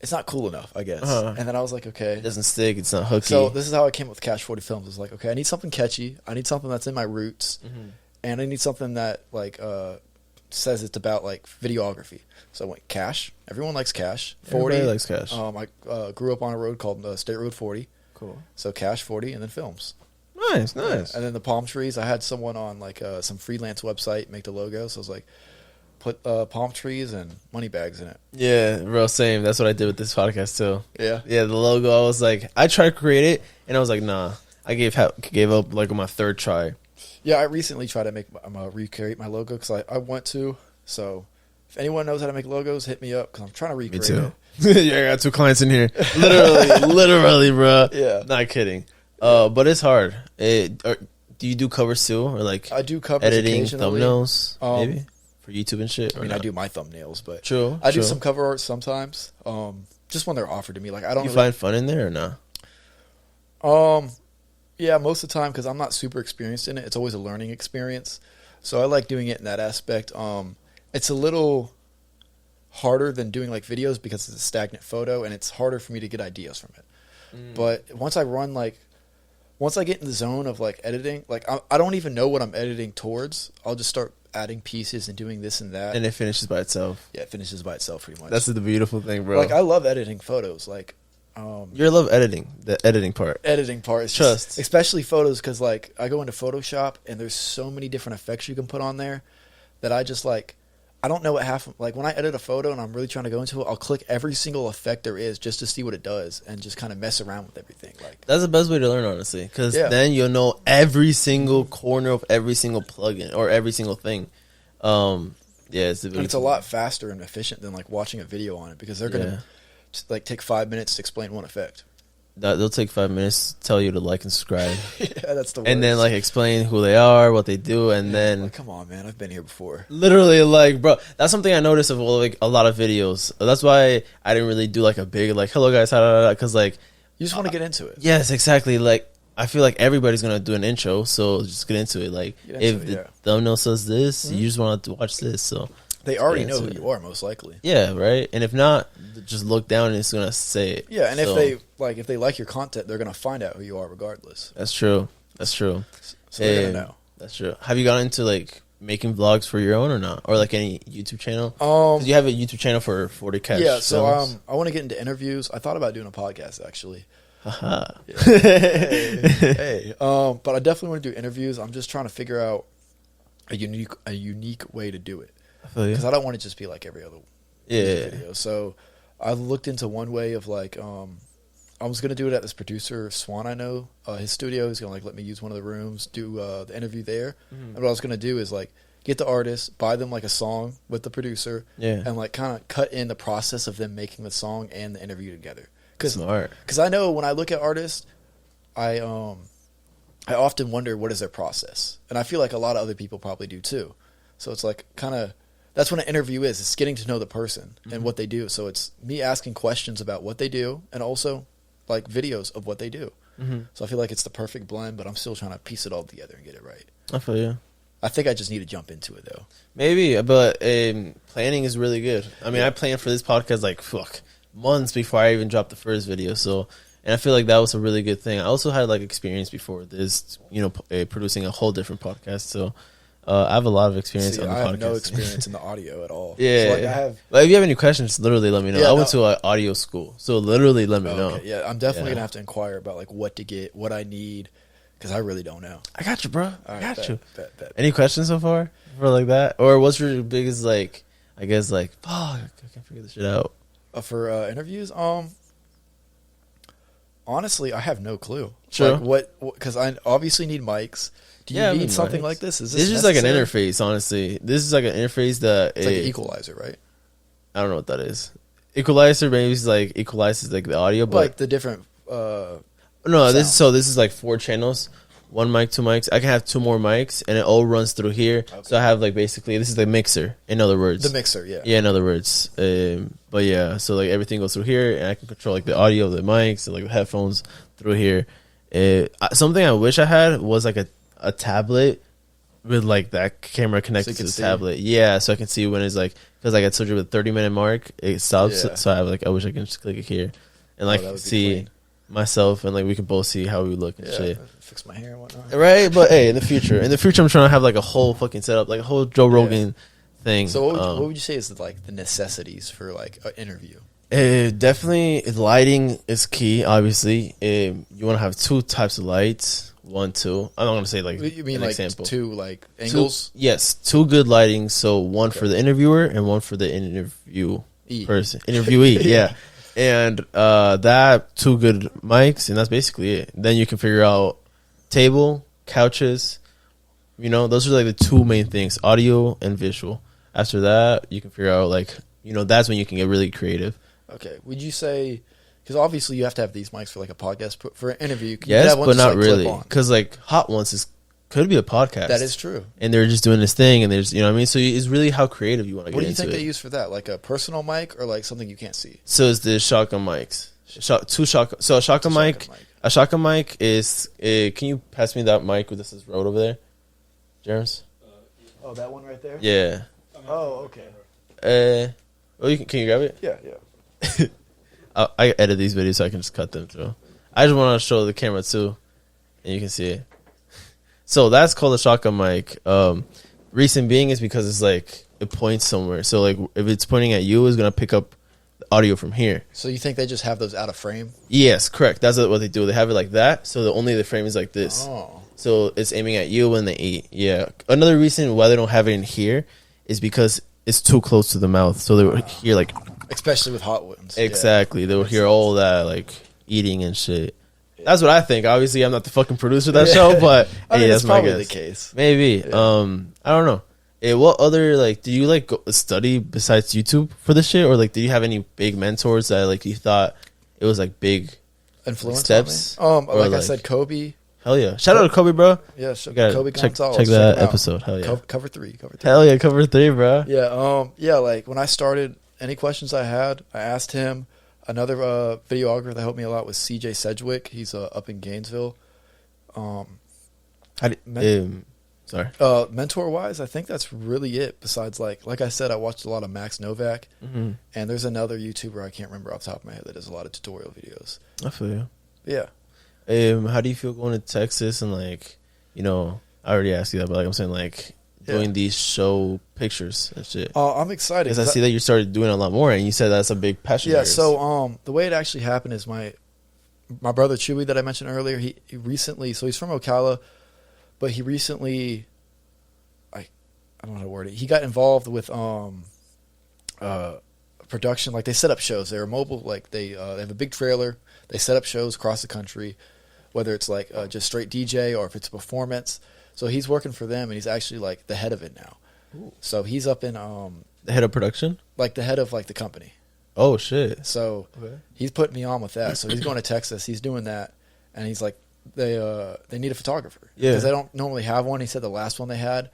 it's not cool enough, I guess. And then I was like, okay, It doesn't stick. It's not hooky. so this is how I came up with Cash40Films. I was like, okay, I need something catchy. I need something that's in my roots, and I need something that like says it's about like videography. So I went Cash. Everyone likes Cash. 40 Everybody likes Cash. I grew up on a road called State Road 40. Cool. So Cash 40, and then Films. Nice. And then the palm trees, I had someone on like some freelance website make the logo. So I was like, put palm trees and money bags in it. Yeah, real same. That's what I did with this podcast too. Yeah. Yeah, the logo. I was like, I tried to create it, and I was like, nah. I gave up like on my third try. Yeah, I recently tried to recreate my logo because I want to. So if anyone knows how to make logos, hit me up because I'm trying to recreate it. Yeah, I got 2 clients in here. Literally, bro. Yeah. Not kidding. But it's hard. Do you do covers too, or like I do covers editing occasionally. thumbnails, maybe for YouTube and shit? I mean, I do my thumbnails, but True. I do some cover art sometimes. Just when they're offered to me. Like I don't. You find fun in there or not? Yeah, most of the time because I'm not super experienced in it. It's always a learning experience, so I like doing it in that aspect. It's a little harder than doing like videos because it's a stagnant photo, and it's harder for me to get ideas from it. But once I get in the zone of like editing, like I don't even know what I'm editing towards. I'll just start adding pieces and doing this and that, And it finishes by itself. yeah, it finishes by itself pretty much. That's the beautiful thing, bro. like I love editing photos. Like you love editing, the editing part. editing part is Trust. just, especially photos, because like I go into Photoshop and there's so many different effects you can put on there that I just like. I don't know what half, like when I edit a photo and I'm really trying to go into it, I'll click every single effect there is just to see what it does and just kind of mess around with everything. Like That's the best way to learn, honestly, because then you'll know every single corner of every single plugin or every single thing. Yeah, it's and it's a lot faster and efficient than like watching a video on it because they're gonna like take 5 minutes to explain one effect. They'll take 5 minutes to tell you to like and subscribe. Yeah, that's the worst. And then like explain who they are, what they do, and then like, come on, man, I've been here before. literally, like, bro, that's something I noticed of like a lot of videos. That's why I didn't really do like a big like, hello guys, because like You just want to get into it. yes, exactly. Like I feel like everybody's gonna do an intro, so just get into it. Like if the thumbnail says this, you just want to watch this. So they already know who you are, most likely. Yeah, right. And if not, just look down and it's gonna say it. Yeah, and if they like your content, they're gonna find out who you are regardless. That's true. That's true. So they're gonna know. That's true. Have you gotten into like making vlogs for your own or not, or like any YouTube channel? 'Cause you have a YouTube channel for 40 Cash. Yeah. So I want to get into interviews. I thought about doing a podcast actually. Haha. Hey. But I definitely want to do interviews. I'm just trying to figure out a unique way to do it because I don't want it to just be like every other video. So I looked into one way of like I was gonna do it at this producer Swan I know, his studio. He's gonna like let me use one of the rooms, do the interview there. And what I was gonna do is like get the artist, buy them like a song with the producer, and like kind of cut in the process of them making the song and the interview together. Smart. Because I know when I look at artists, I often wonder what is their process, and I feel like a lot of other people probably do too. So it's like kind of that's what an interview is. It's getting to know the person and what they do. So it's me asking questions about what they do and also like videos of what they do. So I feel like it's the perfect blend, but I'm still trying to piece it all together and get it right. I feel you. I think I just need to jump into it though. Maybe, but planning is really good. I mean, I planned for this podcast like months before I even dropped the first video. So, and I feel like that was a really good thing. I also had like experience before this, producing a whole different podcast. So, I have a lot of experience on the podcast. I have no experience in the audio at all. Yeah. So like but if you have any questions, literally let me know. I went to an audio school. So literally let me know. Okay. Yeah, I'm definitely going to have to inquire about like what to get, what I need, because I really don't know. I got you, bro. I got you. Bet. Any questions so far for like that? Or what's your biggest like, I guess like, fuck, I can't figure this shit out. For interviews, honestly, I have no clue. Sure. Like what? Because I obviously need mics. Do you need something like this? Is this just like an interface? Honestly, this is like an interface that it's like an equalizer, right? I don't know what that is. Equalizer maybe is like equalizes like the audio, but like the different. No, this is like 4 channels. 1 mic, 2 mics. I can have 2 more mics, and it all runs through here. Okay. So I have like basically this is the mixer. In other words, the mixer, yeah. Yeah, in other words, but yeah, so like everything goes through here, and I can control like the audio of the mics, and, like the headphones through here. Something I wish I had was like a tablet with like that camera connected to the tablet. Yeah, so I can see when it's like because like I told you with the 30-minute mark it stops. Yeah. So I wish I can just click it here and like see myself and like we can both see how we look and shit. Fix my hair and whatnot. Right, but hey, in the future I'm trying to have like a whole fucking setup, like a whole Joe Rogan thing. So what would you say is like the necessities for like an interview? Definitely lighting is key. Obviously, you want to have 2 types of lights. 1, 2. I'm not gonna say like you mean like example. 2 like angles. Yes, 2 good lighting. So one for the interviewer and one for the interviewee. Yeah. And that 2 good mics, and that's basically it. Then you can figure out table, couches. Those are like the 2 main things: audio and visual. After that, you can figure out like that's when you can get really creative. Okay. Would you say? Because obviously you have to have these mics for like a podcast. For an interview, yes, but not really. Because like Hot Ones could be a podcast. That is true. And they're just doing this thing, and there's, what I mean? So it's really how creative you want to get into it. What do you think they use for that? Like a personal mic or like something you can't see? So it's the shotgun mics. So a shotgun mic. A shotgun mic is. Can you pass me that mic with this road over there, James? Oh, that one right there. Yeah. Oh, okay. Can you grab it? Yeah. I edit these videos so I can just cut them through. I just want to show the camera too, and you can see it. So that's called a shotgun mic. Reason being is because it's like it points somewhere. So like if it's pointing at you, it's gonna pick up the audio from here. So you think they just have those out of frame? Yes, correct. That's what they do. They have it like that. So only the frame is like this. Oh. So it's aiming at you when they eat. Yeah. Another reason why they don't have it in here is because it's too close to the mouth. So they will hear like. Especially with hot ones. Exactly. They will hear all that like eating and shit. That's what I think. Obviously, I'm not the fucking producer of that show, but I mean, that's probably the case. Maybe. I don't know. What other like do you like go study besides YouTube for this shit, or like do you have any big mentors that like you thought it was like big Influence steps? on me? Like I like- said, Kobe. Hell yeah! Shout out to Kobe, bro. Yeah, You gotta Kobe check Gonzalez. that him out. episode. Hell yeah! Cover three. Hell yeah! Cover 3, bro. Yeah, like when I started, any questions I had, I asked him. Another videographer that helped me a lot was CJ Sedgwick. He's up in Gainesville. Sorry. Mentor wise, I think that's really it. Besides, like I said, I watched a lot of Max Novak, Mm-hmm. and there's another YouTuber I can't remember off the top of my head that does a lot of tutorial videos. I feel you. Yeah. How do you feel going to Texas and like, you know, I already asked you that, but like I'm saying like doing these show pictures and shit. I'm excited Because I see that you started doing a lot more, and you said that's a big passion. Yeah. of yours. So the way it actually happened is my brother Chewy that I mentioned earlier. He recently, so he's from Ocala, but he recently, I don't know how to word it. He got involved with production. Like they set up shows. They're mobile. Like they have a big trailer. They set up shows across the country, whether it's like just straight DJ or if it's a performance. So he's working for them, and he's actually like the head of it now. Ooh. So he's up in the head of production. like the head of like the company. Oh shit! So he's putting me on with that. So he's going to Texas. He's doing that, and he's like, they need a photographer because they don't normally have one. He said the last one they had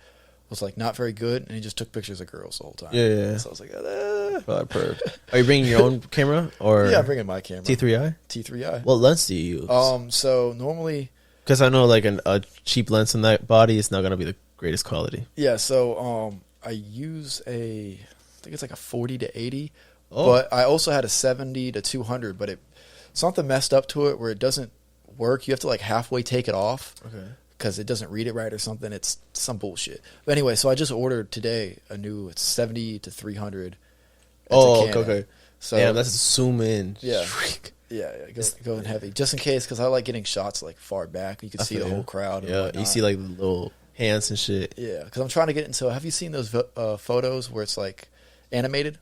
was like not very good, and he just took pictures of girls the whole time. Yeah. So I was like, Are you bringing your own camera or? yeah, I'm bringing my camera. T3i. T3i. What lens do you use? So normally, Because I know like a cheap lens in that body is not gonna be the greatest quality. yeah. So I use I think it's like a 40 to 80, Oh. but I also had a 70 to 200, but something messed up to it where it doesn't work. You have to like halfway take it off. Okay. Because it doesn't read it right or something. It's some bullshit. But anyway, so I just ordered today a new 70 to 300. It's okay. So Damn, that's a zoom in. Yeah. Going heavy. Just in case, because I like getting shots like far back. You can see the whole crowd. Yeah, you see like the little hands and shit. Yeah, because I'm trying to get into. Have you seen those photos where it's like animated?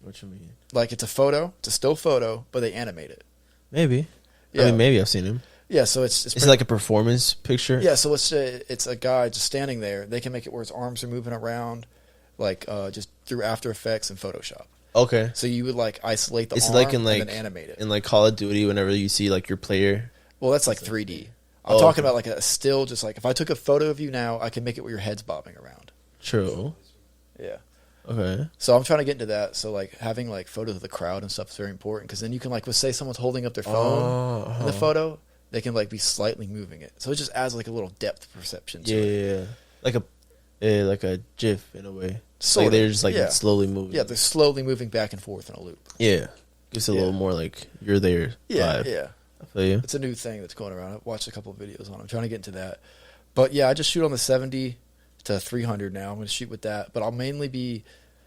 What you mean? Like it's a still photo, but they animate it. Maybe. Yeah. I mean, maybe I've seen him. Yeah, so it's Is it like a performance picture? yeah, so it's a guy just standing there. They can make it where his arms are moving around, like just through After Effects and Photoshop. Okay. So you would like isolate the It's arm like in like and then animate it. in like Call of Duty whenever you see like your player. Well, that's like 3D. I'm talking about like a still, just like if I took a photo of you now, I can make it where your head's bobbing around. True. Yeah. Okay. So I'm trying to get into that. So like having like photos of the crowd and stuff is very important because then you can like, let's say someone's holding up their phone in the photo, they can like be slightly moving it. So it just adds like a little depth perception to it. Yeah. Like a GIF in a way. Sort like of, they're just like yeah. slowly moving. Yeah, they're slowly moving back and forth in a loop. Yeah. Gives it a little more like you're there Yeah, vibe. yeah. I feel you. It's a new thing that's going around. I've watched a couple of videos on it. I'm trying to get into that. But yeah, I just shoot on the 70 to 300 now. I'm going to shoot with that. But I'll mainly be,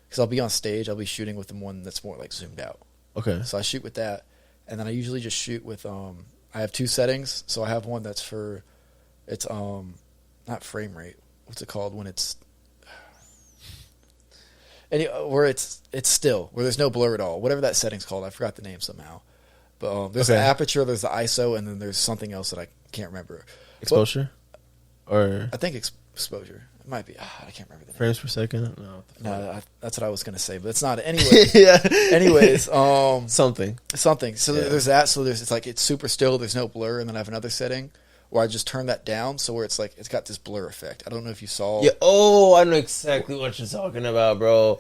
because I'll be on stage, I'll be shooting with the one that's more like zoomed out. Okay. So I shoot with that. And then I usually just shoot with, I have two settings. So I have one that's for, it's not frame rate. What's it called when it's, where it's still, where there's no blur at all. Whatever that setting's called. I forgot the name somehow. But there's the aperture, there's the ISO, and then there's something else that I can't remember. Exposure? Or I think exposure. It might be. I can't remember the name. frames per second? No. That's what I was going to say, but it's not. Anyway. Yeah. Anyways, something. So there's that. So it's like it's super still. There's no blur, and then I have another setting where I just turn that down, so where it's like it's got this blur effect. I don't know if you saw. Yeah. Oh, I know exactly what you're talking about, bro.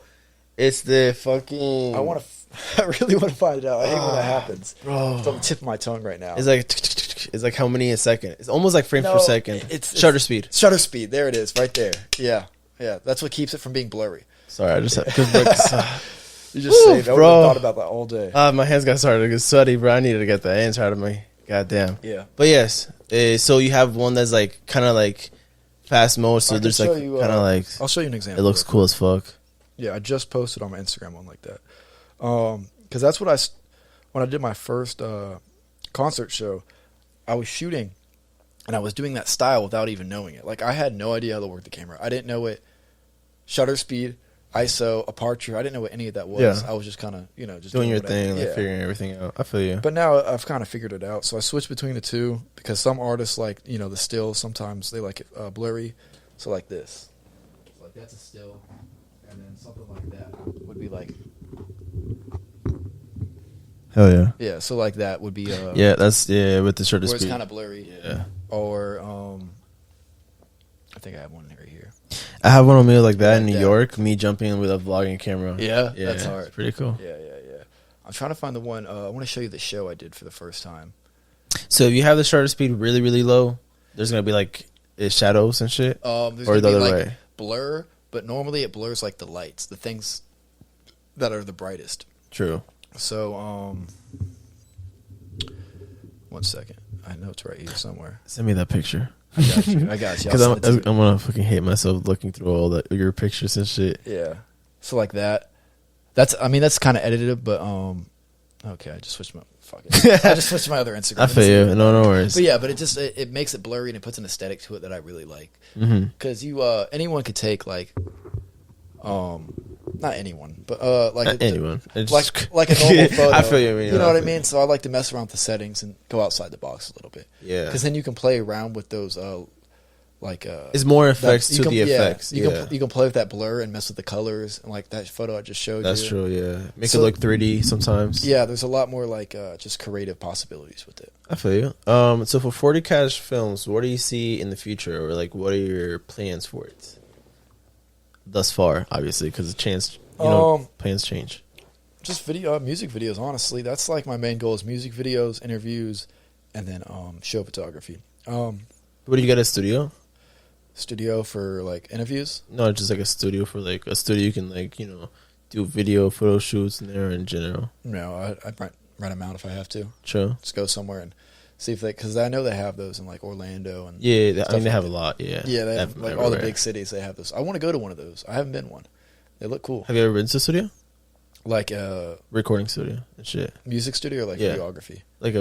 It's the fucking. I really want to find it out. I hate when that happens. Bro. It's on the tip of my tongue right now. It's like how many a second? It's almost like frames per second. It's shutter speed. Shutter speed. There it is, right there. Yeah. That's what keeps it from being blurry. Sorry, I just You just saved. I would have thought about that all day. my hands got started to get sweaty, bro. I needed to get the hands out of me. Goddamn. Yeah. But yes, so you have one that's like kind of like fast mode. So there's like kind of like I'll show you an example. it looks cool as fuck. Yeah, I just posted on my Instagram one like that. Because that's what when I did my first concert show, I was shooting and I was doing that style without even knowing it. Like I had no idea how to work the camera. I didn't know it. Shutter speed, ISO, aperture. I didn't know what any of that was. Yeah. I was just kind of, just Doing your whatever. thing, like Yeah. figuring everything out. I feel you. But now I've kind of figured it out. So I switched between the two because some artists like, the still, sometimes they like it blurry. So like this. like that's a still, and then something like that would be like. Hell yeah. Yeah, so like that would be Yeah, that's with the shutter where speed. it's kind of blurry. Yeah. Or I think I have one right here. I have one on me like that in New that. York. Me jumping with a vlogging camera. Yeah, Yeah, that's hard. It's pretty cool. Yeah. I'm trying to find the one. I want to show you the show I did for the first time. So if you have the shutter speed really, really low, there's gonna be like shadows and shit. There's or gonna the be other like way. blur, but normally it blurs like the lights, the things that are the brightest. True. So 1 second. I know it's right here somewhere. Send me that picture. I got you. Because I'm gonna fucking hate myself looking through all that your pictures and shit. Yeah. So like that. That's kind of edited, but okay. I just switched my I just switched my other Instagram. I feel you. No worries. But yeah, but it makes it blurry and it puts an aesthetic to it that I really like. Because anyone could take like not anyone, but Not anyone. Like a normal photo. I feel you. You know what I mean? So I like to mess around with the settings and go outside the box a little bit. Yeah. Because then you can play around with those it's more effects to the effects. You can play with that blur and mess with the colors and like that photo I just showed That's you. true. Yeah. Make it look 3D sometimes. Yeah, there's a lot more like just creative possibilities with it. I feel you. So for 40 Cash Films, what do you see in the future, or like what are your plans for it? Thus far, obviously, because plans change. Just music videos. Honestly, that's like my main goal is music videos, interviews, and then show photography. What do you get a studio? Studio for like interviews? No, just like a studio for like a studio you can like do video photo shoots in there in general. No, I rent them out if I have to. True. Just go somewhere and see if because I know they have those in like Orlando and I mean they have a lot. Yeah, they have like all the big cities. They have those. I want to go to one of those. I haven't been one. They look cool. Have you ever been to a studio? Like recording studio and shit. Music studio or like videography? Like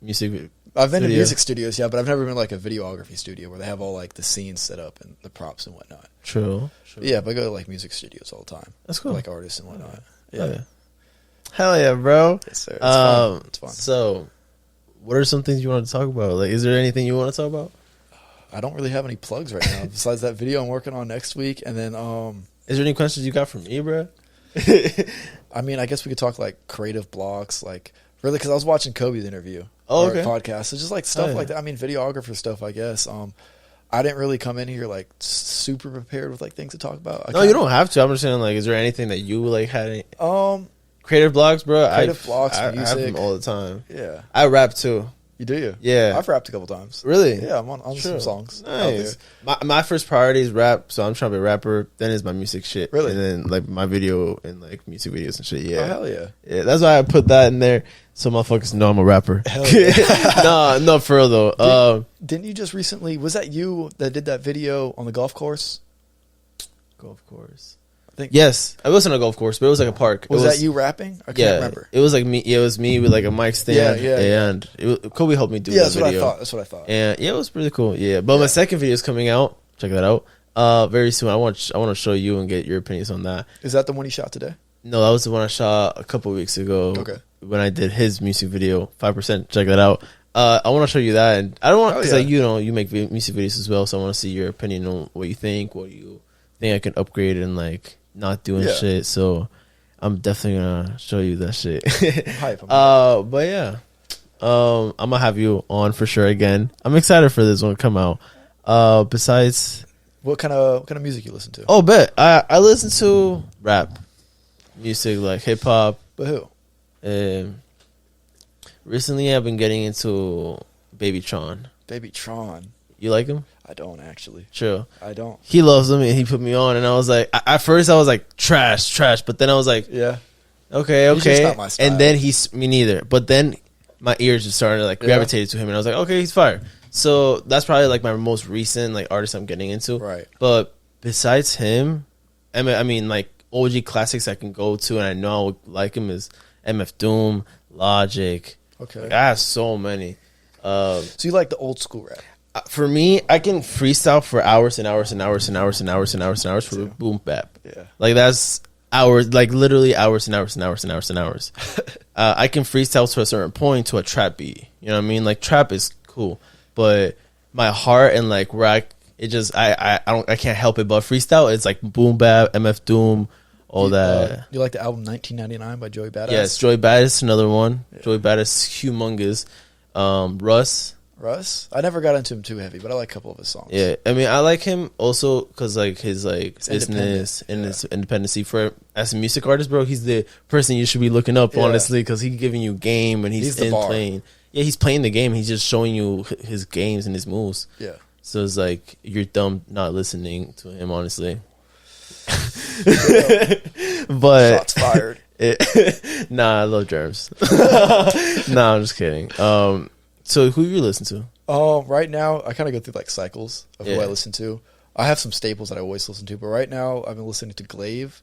music. I've been to music studios, yeah, but I've never been like a videography studio where they have all like the scenes set up and the props and whatnot. True. Yeah, but I go to like music studios all the time. That's cool. Like artists and whatnot. Yeah. Hell yeah, bro. Yes, sir. It's fun. It's fun. So, what are some things you want to talk about? Like, is there anything you want to talk about? I don't really have any plugs right now besides that video I'm working on next week, and then is there any questions you got for me, bro? I mean, I guess we could talk like creative blocks, like really, because I was watching Kobe's interview. Okay. Podcast. So just like stuff like that. I mean, videographer stuff, I guess. I didn't really come in here like super prepared with like things to talk about. No, you don't have to. I'm just saying, like, is there anything that you like had? Creative blogs, bro. Creative blogs, I music. have them all the time. Yeah, I rap too. You do? Yeah. I've rapped a couple times. Really? Yeah, I'm on some songs. Nice. My first priority is rap, so I'm trying to be a rapper. Then is my music shit. Really? And then like my video and like music videos and shit. Yeah. Oh, hell yeah. Yeah, that's why I put that in there, so motherfuckers know I'm a rapper. Hell yeah. No, for real though. Didn't you just recently, was that you that did that video on the golf course? Golf course. I think. Yes. I wasn't a golf course, but it was like a park. Was that you rapping? I can't remember. It was like me. It was me with like a mic stand. Yeah. And Kobe helped me do that that's video. That's what I thought. And yeah, it was pretty cool. Yeah, but my second video is coming out. Check that out. Very soon. I want to show you and get your opinions on that. Is that the one you shot today? No, that was the one I shot a couple weeks ago. Okay. When I did his music video, 5%. Check that out. I want to show you that, and I don't want because like you make music videos as well, so I want to see your opinion on what you think, what you think I can upgrade and like not doing shit. So I'm definitely gonna show you that shit. Hype. But yeah, I'm gonna have you on for sure again. I'm excited for this one to come out. Besides, what kind of music you listen to? Oh, bet I listen to rap music, like hip hop. But who? Recently, I've been getting into Baby Tron. Baby Tron. You like him? I don't actually. True. I don't. He loves him and he put me on, and I was like, at first I was like trash, but then I was like, yeah, okay. He's just not my style. And then me neither. But then my ears just started like gravitated to him, and I was like, okay, he's fire. So that's probably like my most recent like artist I'm getting into. Right. But besides him, I mean like OG classics I can go to and I know I would like him is MF Doom, Logic. Okay. Like, I have so many. So you like the old school rap? For me, I can freestyle for hours and hours and hours and hours and hours and hours and hours for boom bap. Yeah. Like that's hours, like literally hours and hours and hours and hours and hours. I can freestyle to a certain point to a trap beat. You know what I mean? Like trap is cool, but my heart and like where it just I can't help it but freestyle. It's like boom bap, MF Doom, all that. You like the album 1999 by Joey Badass? Yes, Joey Badass, another one. Yeah. Joey Badass, humongous. Russ, I never got into him too heavy, but I like a couple of his songs. Yeah, I mean, I like him also because like his like business and his independency. For as a music artist, bro, he's the person you should be looking up, honestly, because he's giving you game and he's playing. Yeah, he's playing the game. He's just showing you his games and his moves. Yeah. So it's like you're dumb not listening to him, honestly. But shots fired. Nah, I love germs. Nah, I'm just kidding. So who you listen to? Right now, I kind of go through like cycles of who I listen to. I have some staples that I always listen to, but right now I've been listening to Glaive.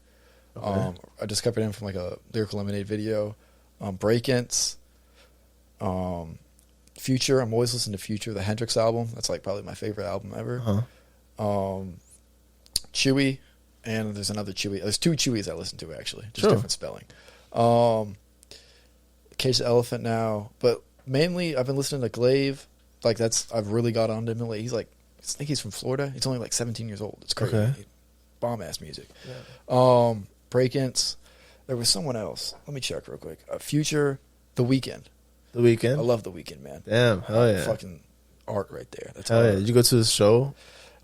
Okay. I discovered him from like a Lyrical Lemonade video. Break-Ins. Future. I'm always listening to Future, the Hendrix album. That's like probably my favorite album ever. Chewy, and there's another Chewy. There's two Chewies I listen to actually, just different spelling. Cage the Elephant now, but mainly I've been listening to Glaive. Like I've really got onto him. He's like, I think he's from Florida. He's only like 17 years old. It's crazy. Okay. Bomb ass music. Yeah. Break-Ins. There was someone else. Let me check real quick. Future, The Weeknd. The Weeknd. I love The Weeknd, man. Damn, hell yeah. Fucking art right there. That's hell yeah. Did you go to the show?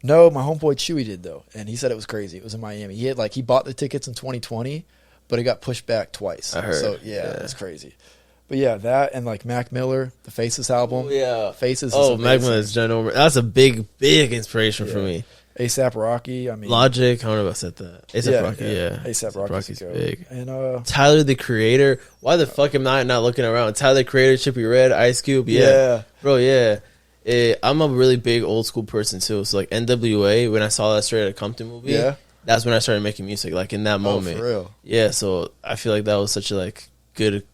No, my homeboy Chewy did though, and he said it was crazy. It was in Miami. He bought the tickets in 2020, but it got pushed back twice. I heard. So yeah, it's crazy. But yeah, that and like Mac Miller, the Faces album. Oh, yeah, Faces. Oh, Mac Miller's general. That's a big inspiration for me. A$AP Rocky. I mean, Logic. I don't know if I said that. A$AP Rocky. Yeah. A$AP Rocky's big. And Tyler the Creator. Why the fuck am I not looking around? Tyler the Creator, Chippy Red, Ice Cube. Yeah, bro. Yeah. I'm a really big old school person too. So like NWA, when I saw that Straight Outta Compton movie, that's when I started making music. Like in that moment. For real. Yeah. So I feel like that was such a like good,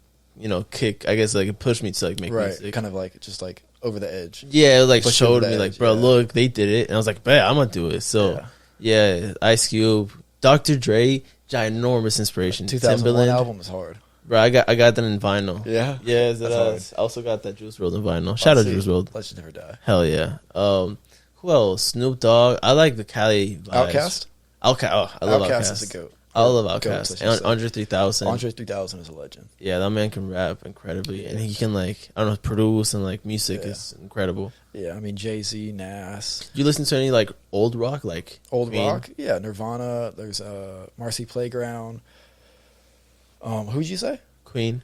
kick. I guess like it pushed me to like make music. Kind of like just like over the edge. Yeah, it like showed me like, bro, look, they did it, and I was like, man, I'm gonna do it. So yeah, Ice Cube, Dr. Dre, ginormous inspiration. 2001 album is hard. Bro, I got that in vinyl. Yeah, yeah, I also got that Juice WRLD in vinyl. Shout out Juice WRLD. Legends Never Die. Hell yeah. Who else? Snoop Dogg. I like the Cali vibes. Outkast. Oh, I love Outkast. Is a goat. I love Outkast. And Andre 3000. Andre 3000 is a legend. Yeah, that man can rap incredibly, and he can like produce and like music is incredible. Yeah, I mean Jay-Z, Nas. You listen to any like old rock, like old Queen? Rock? Yeah, Nirvana. There's Marcy Playground. Who'd you say? Queen.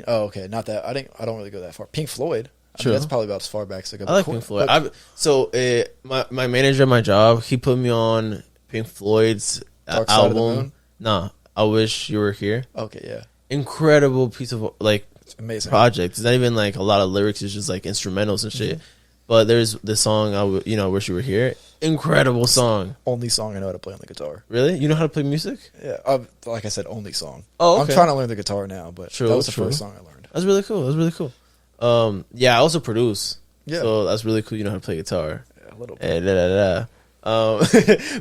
Oh, okay. Not that. I don't really go that far. Pink Floyd. True. That's probably about as far back as I go. I like Pink Floyd. My manager at my job, he put me on Pink Floyd's Dark Side of the album. Moon? Nah, I Wish You Were Here. Okay, yeah. Incredible piece of like amazing project. It's not even like a lot of lyrics. It's just like instrumentals and shit. But there's the song I Wish You Were Here. Incredible song. Only song I know how to play on the guitar. Really? You know how to play music? Yeah. Like I said, only song. Oh, okay. I'm trying to learn the guitar now, but that was the first song I learned. That's really cool. Yeah, I also produce. Yeah. So that's really cool. You know how to play guitar. Yeah, a little bit.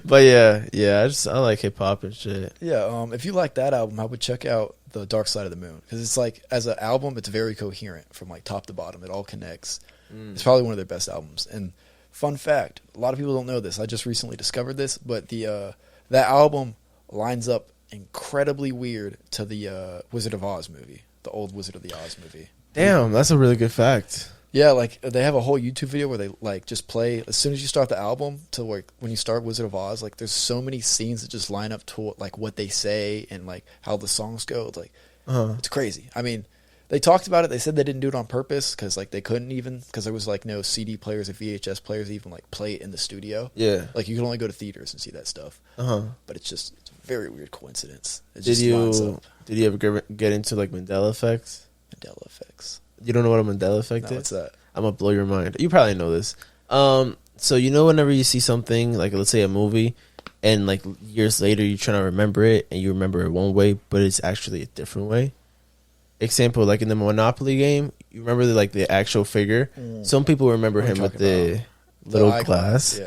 But yeah, I like hip hop and shit. Yeah. If you like that album, I would check out the Dark Side of the Moon, because it's like, as an album, it's very coherent from like top to bottom. It all connects. It's probably one of their best albums. And fun fact, a lot of people don't know this. I just recently discovered this, but that album lines up incredibly weird to the Wizard of Oz movie, the old Wizard of the Oz movie. Damn, that's a really good fact. Yeah, like they have a whole YouTube video where they like just play as soon as you start the album to like when you start Wizard of Oz. Like there's so many scenes that just line up to like what they say and like how the songs go. It's like it's crazy. I mean, they talked about it. They said they didn't do it on purpose because like they couldn't even, because there was like no CD players or VHS players even like play it in the studio. Yeah, like you could only go to theaters and see that stuff. But it's a very weird coincidence. Did you ever get into like Mandela effects? Mandela effects. You don't know what a Mandela effect is? What's that? I'm gonna blow your mind. You probably know this. So whenever you see something like, let's say a movie, and like years later you're trying to remember it and you remember it one way, but it's actually a different way. Example, like in the Monopoly game, you remember the actual figure. Some people remember him with the little glass,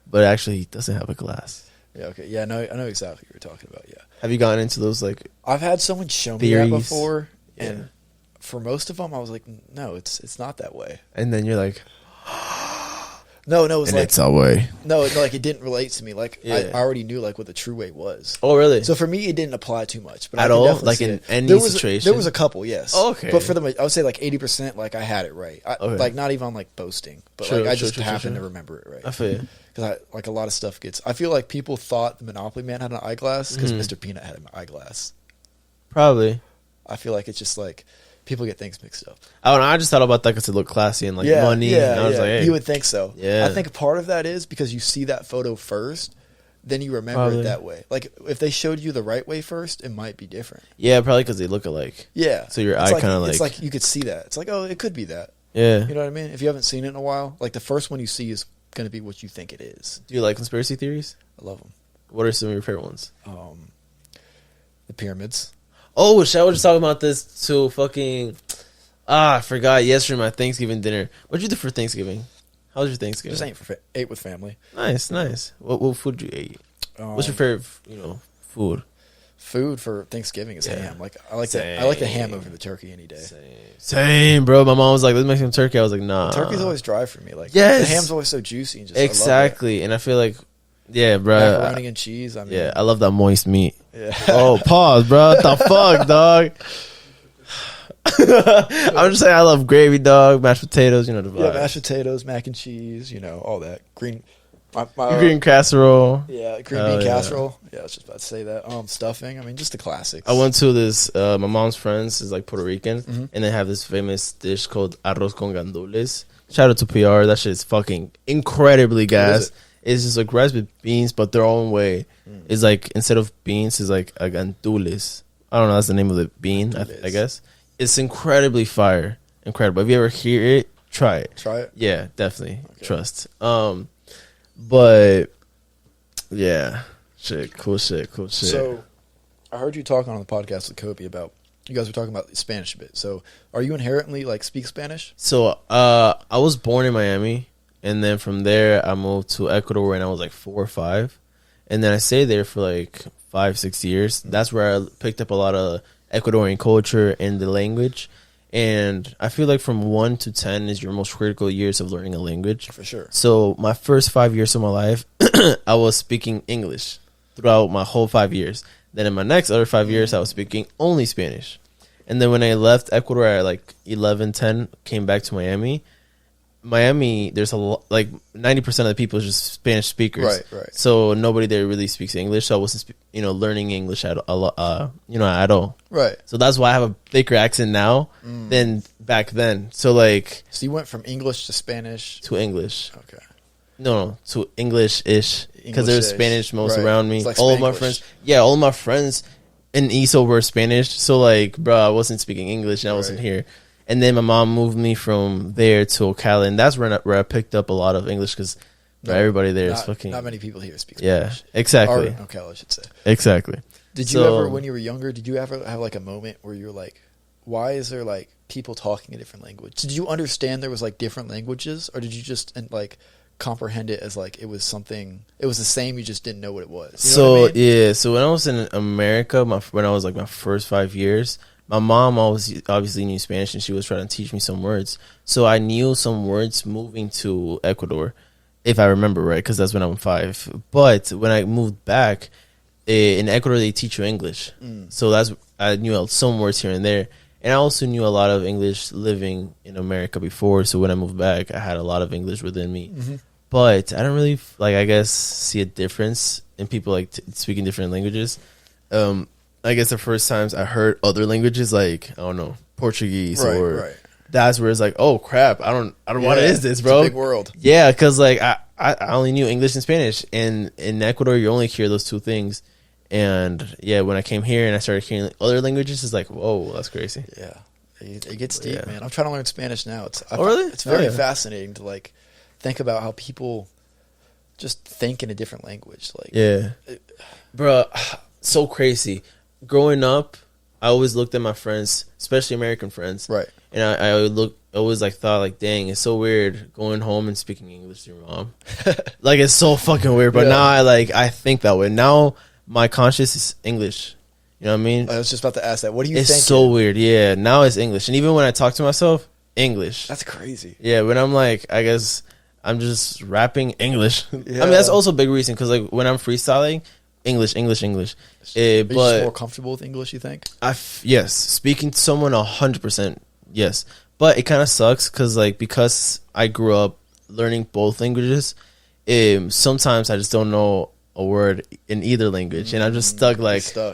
but actually he doesn't have a glass. Yeah, okay. Yeah, I know exactly what you're talking about. Yeah. Have you gotten into those like? I've had someone show me that before, and for most of them, I was like, no, it's not that way. And then you're like, No, it was And like it's a way. no, like it didn't relate to me. Like Yeah. I already knew like what the true way was. Oh, really? So for me, it didn't apply too much. But I At could all? definitely Like see in it. any there was situation? there was a couple, yes. Oh, okay. But for the, I would say like 80%, like I had it right. Okay. Like not even on like boasting, but True, like I true, just true, happened true. to remember it right. I feel you. Because I like a lot of stuff gets. I feel like people thought the Monopoly Man had an eyeglass because Mhm. Mr. Peanut had an eyeglass. Probably. I feel like it's just like people get things mixed up. I don't know. I just thought about that because it looked classy and like money. Yeah, and I was yeah. like, hey. You would think so. Yeah. I think part of that is because you see that photo first, then you remember Probably. it that way. Like if they showed you the right way first, it might be different. Yeah, probably because they look alike. Yeah. So your It's eye kinda it's like- like you could see that. It's like, oh, it could be that. Yeah. You know what I mean? If you haven't seen it in a while, like the first one you see is going to be what you think it is. Do you like conspiracy theories? I love them. What are some of your favorite ones? The pyramids. Oh, shit, I was just talking about this to fucking... I forgot yesterday my Thanksgiving dinner. What'd you do for Thanksgiving? How was your Thanksgiving? Just ate with family. Nice, nice. What food did you eat? What's your favorite, food? Food for Thanksgiving is Yeah. ham. Like I like the ham Same. over the turkey any day. Same, bro. My mom was like, let's make some turkey. I was like, nah. Turkey's always dry for me. Like Yes. the ham's always so juicy and just I love Exactly. And I feel like, yeah, it. bro. Macaroni and cheese. I mean, Yeah, I love that moist meat. yeah. Oh, pause, bro. What the fuck, dog? I'm just saying I love gravy, dog, mashed potatoes, the Yeah, vibes. mashed potatoes, mac and cheese, all that green. My, Green casserole. yeah, green Hell bean yeah. casserole. Yeah, I was just about to say that. Stuffing. I mean, just the classics. I went to this, my mom's friends is like Puerto Rican, Mhm. and they have this famous dish called arroz con gandules. Shout out to PR. That shit is fucking incredibly gas. it? It's just like rice with beans, but their own way. It's like, instead of beans, it's like a gandules. I don't know, that's the name of the bean, I Gandules. guess. It's incredibly fire. Incredible. If you ever hear it, try it. Try it. Yeah, definitely. Okay. Trust. But yeah, cool shit. So, I heard you talking on the podcast with Kobe about you guys were talking about Spanish a bit. So, are you inherently like speak Spanish? So I was born in Miami, and then from there I moved to Ecuador when I was like 4 or 5, and then I stayed there for like 5-6 years. That's where I picked up a lot of Ecuadorian culture and the language. And I feel like from 1 to 10 is your most critical years of learning a language. For sure. So my first 5 years of my life, I was speaking English throughout my whole 5 years. Then in my next other 5 years, I was speaking only Spanish. And then when I left Ecuador at like 11, 10, came back to Miami, there's a lot, like 90% of the people is just Spanish speakers. Right. So nobody there really speaks English. So I wasn't, learning English at all. Right. So that's why I have a thicker accent now than back then. So like So you went from English to Spanish. to English. Okay. No, to English-ish. Because there's English-ish. Spanish most Right. around me. It's like All of my Spanglish. friends. Yeah, all of my friends in ESO were Spanish. So like, bro, I wasn't speaking English and I wasn't Right. here. And then my mom moved me from there to Ocala. And that's where I picked up a lot of English because everybody there is fucking... Not many people here speak Yeah, Spanish. exactly. Or, okay, I should say. Exactly. Did you So- ever, when you were younger, did you ever have like a moment where you were like, why is there like people talking a different language? Did you understand there was like different languages, or did you just like comprehend it as like it was the same, you just didn't know what it was? You know So what I mean? yeah, so when I was in America, when I was like my first 5 years, my mom obviously knew Spanish and she was trying to teach me some words. So I knew some words moving to Ecuador, if I remember right, because that's when I'm 5. But when I moved back in Ecuador, they teach you English. So I knew some words here and there, and I also knew a lot of English living in America before. So when I moved back, I had a lot of English within me. But I don't really I guess see a difference in people like speaking different languages. I guess the first times I heard other languages, like I don't know, Portuguese, Right. that's where it's like, oh crap, I don't what Yeah, is this, it's bro? a big world. Yeah, because like I only knew English and Spanish, and in Ecuador you only hear those two things. And yeah, when I came here and I started hearing other languages, it's like, whoa, that's crazy. Yeah, it gets deep, Yeah. man. I'm trying to learn Spanish now. Really? It's very Oh, yeah. fascinating to like think about how people just think in a different language. Like, Yeah, bro, so crazy. Growing up, I always looked at my friends, especially American friends, right? and I always like thought like, dang, it's so weird going home and speaking English to your mom. Like it's so fucking weird. But Yeah. now I think that way. Now my conscious is English. You know what I mean? I was just about to ask that. What do you It's think? so weird. Yeah, now it's English, and even when I talk to myself, English. That's crazy. Yeah, when I'm like, I guess I'm just rapping English. I Yeah. mean, that's also a big reason because like when I'm freestyling, English. Are you just But more comfortable with English, you think? yes, speaking to someone 100%, yes. But it kind of sucks because I grew up learning both languages. Sometimes I just don't know a word in either language, and I'm just stuck.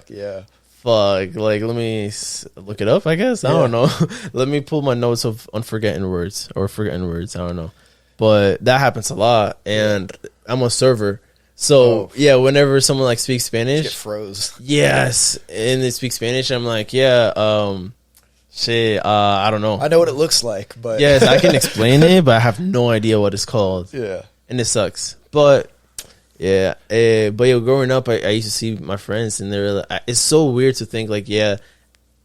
Yeah. Fuck. Like, let me look it up. I guess I don't know. Let me pull my notes of forgotten words. I don't know, but that happens a lot, and I'm a server. So yeah, whenever someone like speaks Spanish, Get froze. yes, and they speak Spanish, I'm like, yeah, shit, I don't know. I know what it looks like, but Yes, I can explain it, but I have no idea what it's called, yeah. and it sucks. But yeah, growing up, I used to see my friends, and they're like, it's so weird to think like, yeah,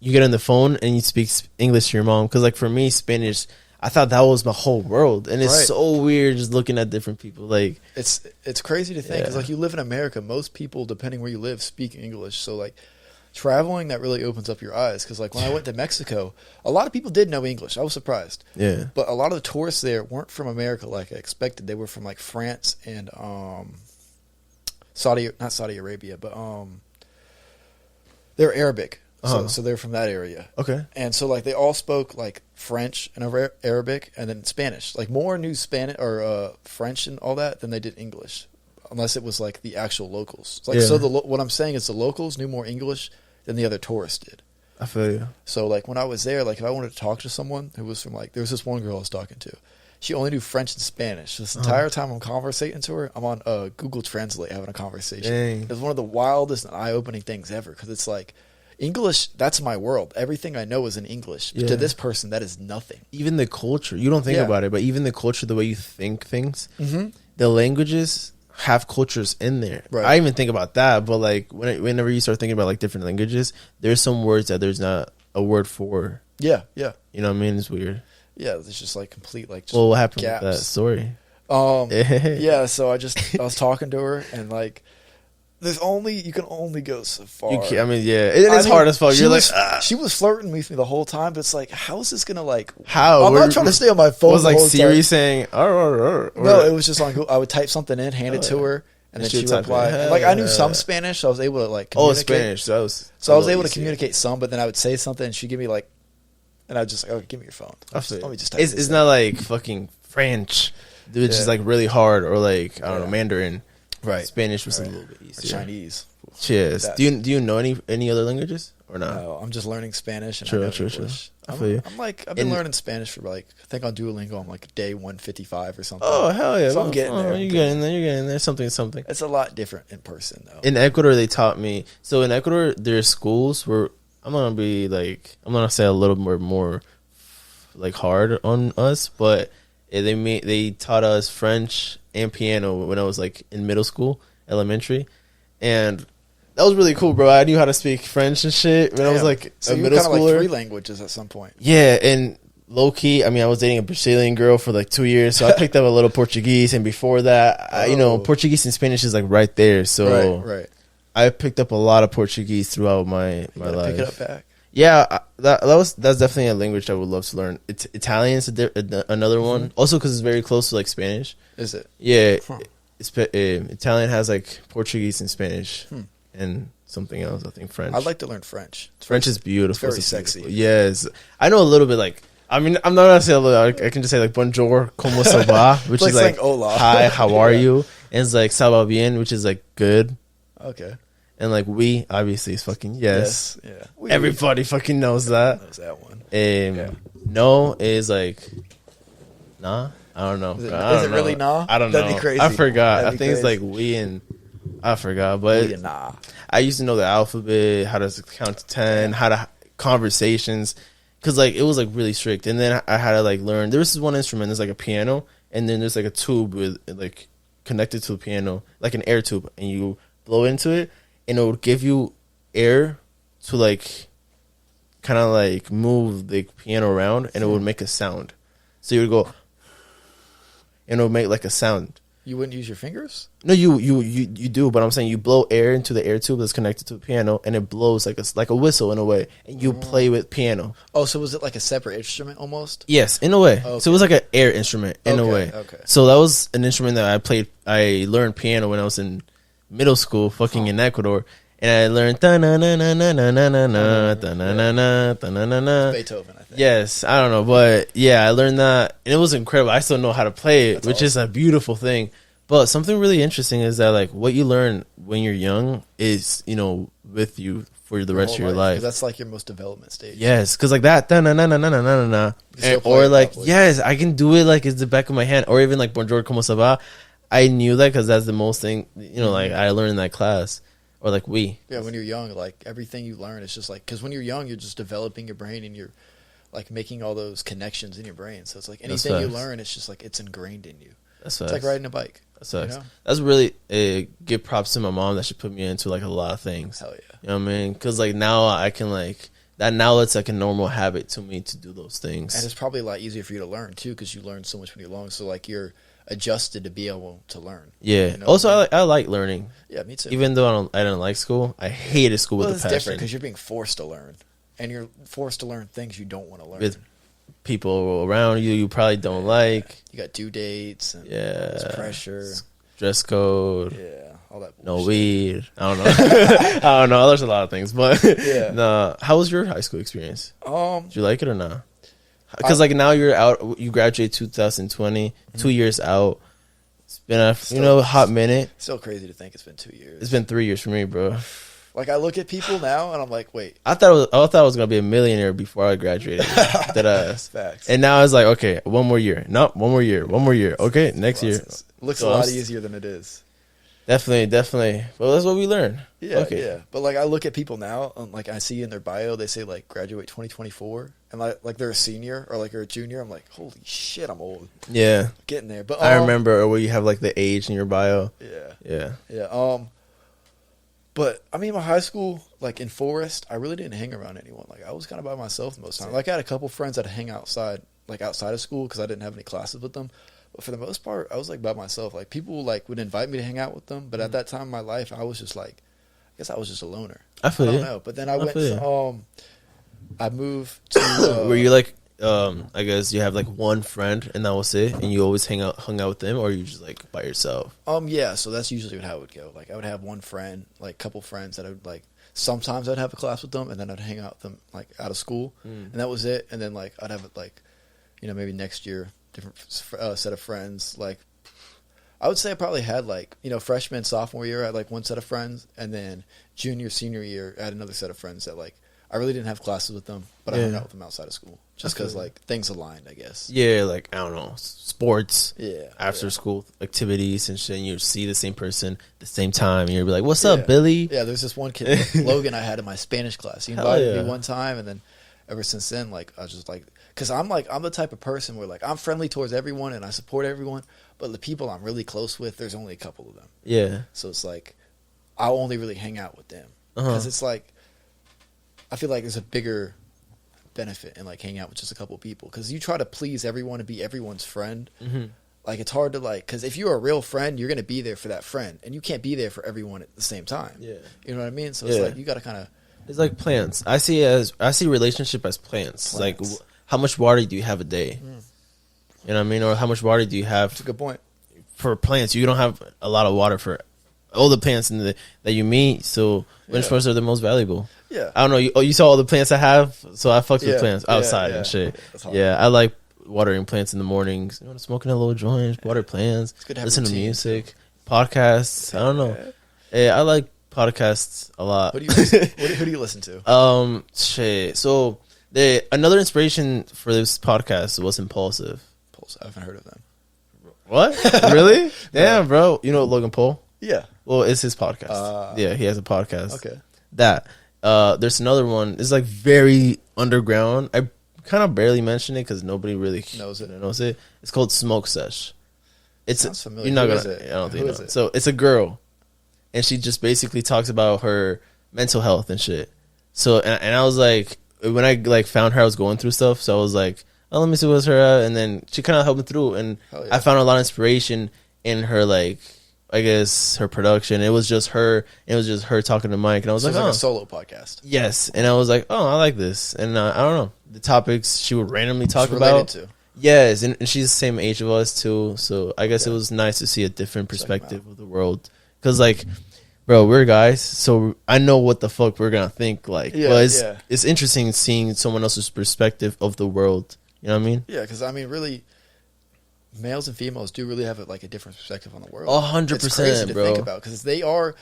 you get on the phone and you speak English to your mom, because like for me, Spanish, I thought that was my whole world, and it's so weird just looking at different people. Like It's crazy to think because like you live in America, most people, depending where you live, speak English. So like traveling, that really opens up your eyes. Because like when I went to Mexico, a lot of people did know English. I was surprised. Yeah, But a lot of the tourists there weren't from America like I expected. They were from like France and not Saudi Arabia, but they're Arabic. So they're from that area. okay, And so like they all spoke like French and Arabic and then Spanish. Like more knew Spanish or French and all that than they did English, unless it was like the actual locals. Like so what I'm saying is the locals knew more English than the other tourists did. I feel you. So like when I was there, like if I wanted to talk to someone who was from like there was this one girl I was talking to. She only knew French and Spanish. This entire time I'm conversating to her, I'm on Google Translate having a conversation. Dang. It's one of the wildest and eye-opening things ever because it's like English, that's my world. Everything I know is in English. Yeah. To this person, that is nothing. Even the culture, you don't think about it, but even the culture, the way you think things, Mm-hmm. the languages have cultures in there. Right. I even think about that, but like whenever you start thinking about like different languages, there's some words that there's not a word for. Yeah, yeah. You know what I mean? It's weird. Yeah, it's just like complete like just Well, what happened gaps. with that story? Yeah, so I was talking to her and like you can only go so far. I mean, yeah, it is hard as fuck. You're like, she was flirting with me the whole time, but it's like, how is this gonna like? how? I'm not trying to stay on my phone. Was like the whole Siri time. saying, or No, it was just on. I would type something in, hand it to her, and then she she would would type it. reply. And, like I knew some Spanish, so I was able to like communicate. Spanish. So I was able to communicate some, but then I would say something, and she'd give me like, and I'd just like, oh, give me your phone. Let me just type it's this in. not like fucking French, which is like really hard, or like I don't know, Mandarin. Right. Spanish was a little bit Or easier. Chinese. Cheers. Do you know any other languages or not? No, I'm just learning Spanish and True, I know true. English. I feel you. I've been learning Spanish for like I think on Duolingo I'm like day 155 or something. Oh hell yeah! So I'm getting there. You're getting there. You're getting there. Something. It's a lot different in person though. In Ecuador, they taught me. So in Ecuador, there's schools where I'm gonna say a little more like hard on us, but they taught us French and piano when I was like in middle school, elementary, and that was really cool, bro. I knew how to speak French and shit when I was like so a you middle were kind of schooler. like 3 languages at some point. Yeah, and low key, I mean, I was dating a Brazilian girl for like 2 years, so I picked up a little Portuguese, and before that, Portuguese and Spanish is like right there. So Right. I picked up a lot of Portuguese throughout my life. Pick it up back. Yeah, that's definitely a language I would love to learn. Italian is another one, also because it's very close to like Spanish. Is it? Yeah, Italian has like Portuguese and Spanish, and something else. I think French. I'd like to learn French. French is beautiful. It's very It's sexy. beautiful. Yes, I know a little bit. Like, I mean, I'm not gonna say a little. I can just say like bonjour, como ça va, which Like is like saying hola. hi, how are Yeah. you? And it's like ça va bien, which is like good. Okay. And like we obviously is fucking yes. Yeah. Everybody fucking knows that. knows that one. No is like nah. I don't know. Is it- I don't is it know. really nah? I don't That'd know. be crazy. I forgot. That'd I be think it's crazy. like we and I forgot. But Nah. I used to know the alphabet, how to count to 10, how to conversations, because like it was like really strict. And then I had to like learn. There was this one instrument. There's like a piano, and then there's like a tube with like connected to the piano, like an air tube, and you blow into it, and it would give you air to like kind of like move the piano around, and it would make a sound. So you would go, and it would make like a sound. You wouldn't use your fingers? No, you do, but I'm saying you blow air into the air tube that's connected to the piano, and it blows like a whistle in a way, and you play with piano. Oh, so was it like a separate instrument almost? Yes, in a way. Okay. So it was like an air instrument in a way. Okay. So that was an instrument that I played. I learned piano when I was in middle school, fucking in Ecuador, and I learned Beethoven, I think. Yes, I don't know, but yeah, I learned that, and it was incredible. I still know how to play it, That's which awesome. is a beautiful thing. But something really interesting is that like what you learn when you're young is with you for the rest of your life. 'Cause that's like your most development stage. Yes, because like that, You can still play or it like properly. yes, I can do it like it's the back of my hand, or even like Bonjour, como ça va. I knew that because that's the most thing like I learned in that class, or like Yeah, when you're young, like everything you learn, it's just like because when you're young, you're just developing your brain and you're like making all those connections in your brain. So it's like anything you facts. learn, it's just like it's ingrained in you. That's It's like riding a bike. Sucks. You know? That's really give props to my mom that she put me into like a lot of things. Hell yeah. You know what I mean? Because like now I can like that. Now it's like a normal habit to me to do those things. And it's probably a lot easier for you to learn too because you learn so much when you're young. So like you're adjusted to be able to learn. Yeah. You know Also, what I like learning. Yeah, me too. Even though I didn't like school, I hated school well, with it's a passion. different because you're being forced to learn, and you're forced to learn things you don't want to learn. With people around you probably don't like. You got due dates and Yeah. there's pressure. Dress code. Yeah, all that. No bullshit. weed. I don't know. I don't know. There's a lot of things, but Yeah. nah. How was your high school experience? Did you like it or not? Because like now you're out. You graduate 2020. 2 years out. It's been a hot minute. Still crazy to think it's been 2 years. It's been 3 years for me, bro. Like I look at people now and I'm like, wait, I thought I was gonna be a millionaire before I graduated. That ass. facts. And now it's like, okay, one more year. No, one more year. One more year. Okay, next year. Looks So a lot I'm easier than it is. Definitely. Well, that's what we learn. Yeah, Okay. yeah. But like I look at people now, and like I see in their bio they say like graduate 2024, and like they're a senior or like they're a junior. I'm like, holy shit, I'm old. Yeah. Getting there, but I remember where you have like the age in your bio. Yeah, Yeah. yeah. But I mean, my high school, like in Forest, I really didn't hang around anyone. Like I was kind of by myself most of the time. Like I had a couple friends that hang outside, like outside of school, because I didn't have any classes with them. But for the most part, I was like by myself. Like people like would invite me to hang out with them, but at that time in my life, I was just like, I guess I was just a loner. I feel I don't you. know. But then I went. feel you. I moved to. Were you like, I guess you have like one friend and that was it, and you always hung out with them, or you just like by yourself? Yeah. So that's usually how it would go. Like I would have one friend, like a couple friends that I would like. Sometimes I'd have a class with them, and then I'd hang out with them like out of school, and that was it. And then like I'd have it like, maybe next year, different set of friends. Like I would say I probably had like freshman, sophomore year I had like one set of friends, and then junior, senior year I had another set of friends that like I really didn't have classes with them, but I hung out with them outside of school just because like things aligned, I guess. Yeah, like I don't know, sports. Yeah. After school activities and shit, and you see the same person at the same time, and you'll be like, "What's up, Billy?" Yeah, there's this one kid, Logan, I had in my Spanish class. He Hell invited yeah. me one time, and then ever since then, like I was just like, because I'm the type of person where like I'm friendly towards everyone and I support everyone, but the people I'm really close with, there's only a couple of them. Yeah. So it's like I'll only really hang out with them because it's like I feel like there's a bigger benefit in like hanging out with just a couple of people because you try to please everyone and be everyone's friend. Mm-hmm. Like it's hard to like because if you're a real friend, you're gonna be there for that friend, and you can't be there for everyone at the same time. Yeah. You know what I mean? So it's Yeah. like you got to kind of. It's like plants. I see relationship as plants. Like how much water do you have a day? You know what I mean? Or how much water do you have That's a good point. for plants? You don't have a lot of water for all the plants that you meet. So which ones are the most valuable? Yeah. I don't know. You saw all the plants I have, so I fucked with Yeah, plants yeah, outside yeah. and shit. That's hard. Yeah, I like watering plants in the mornings. Smoking a little joint, water plants, good to have listen to routine, music, podcasts. I don't know. Yeah, I like podcasts a lot. What do you listen, who do you listen to? Shit. So another inspiration for this podcast was Impulsive. Pulse. I haven't heard of them. What? Really? Damn, bro. You know Logan Paul? Yeah. Well, it's his podcast. Yeah, he has a podcast. Okay. There's another one. It's like very underground. I kind of barely mention it because nobody really knows it. It's called Smoke Sesh. Sounds familiar. You're not Who gonna. is it? I don't think Who you is know. it? So it's a girl, and she just basically talks about her mental health and shit. So and I was like, when I like found her, I was going through stuff. So I was like, oh, let me see what's her at. And then she kind of helped me through, and Hell yeah. I found a lot of inspiration in her like I guess her production. It was just her. It was just her talking to Mike, and I was So like, it's like oh, a solo podcast. yes. And I was like, oh, I like this. And I don't know the topics she would randomly talk It's related about. to. Yes, and she's the same age of us too. So I guess Yeah. it was nice to see a different Check 'em perspective of the world. Because like, bro, we're guys, so I know what the fuck we're gonna think. Like, Yeah, but it's yeah. it's interesting seeing someone else's perspective of the world. You know what I mean? Yeah, because I mean, really, males and females do really have like a different perspective on the world. 100%, It's crazy to bro. think about because they are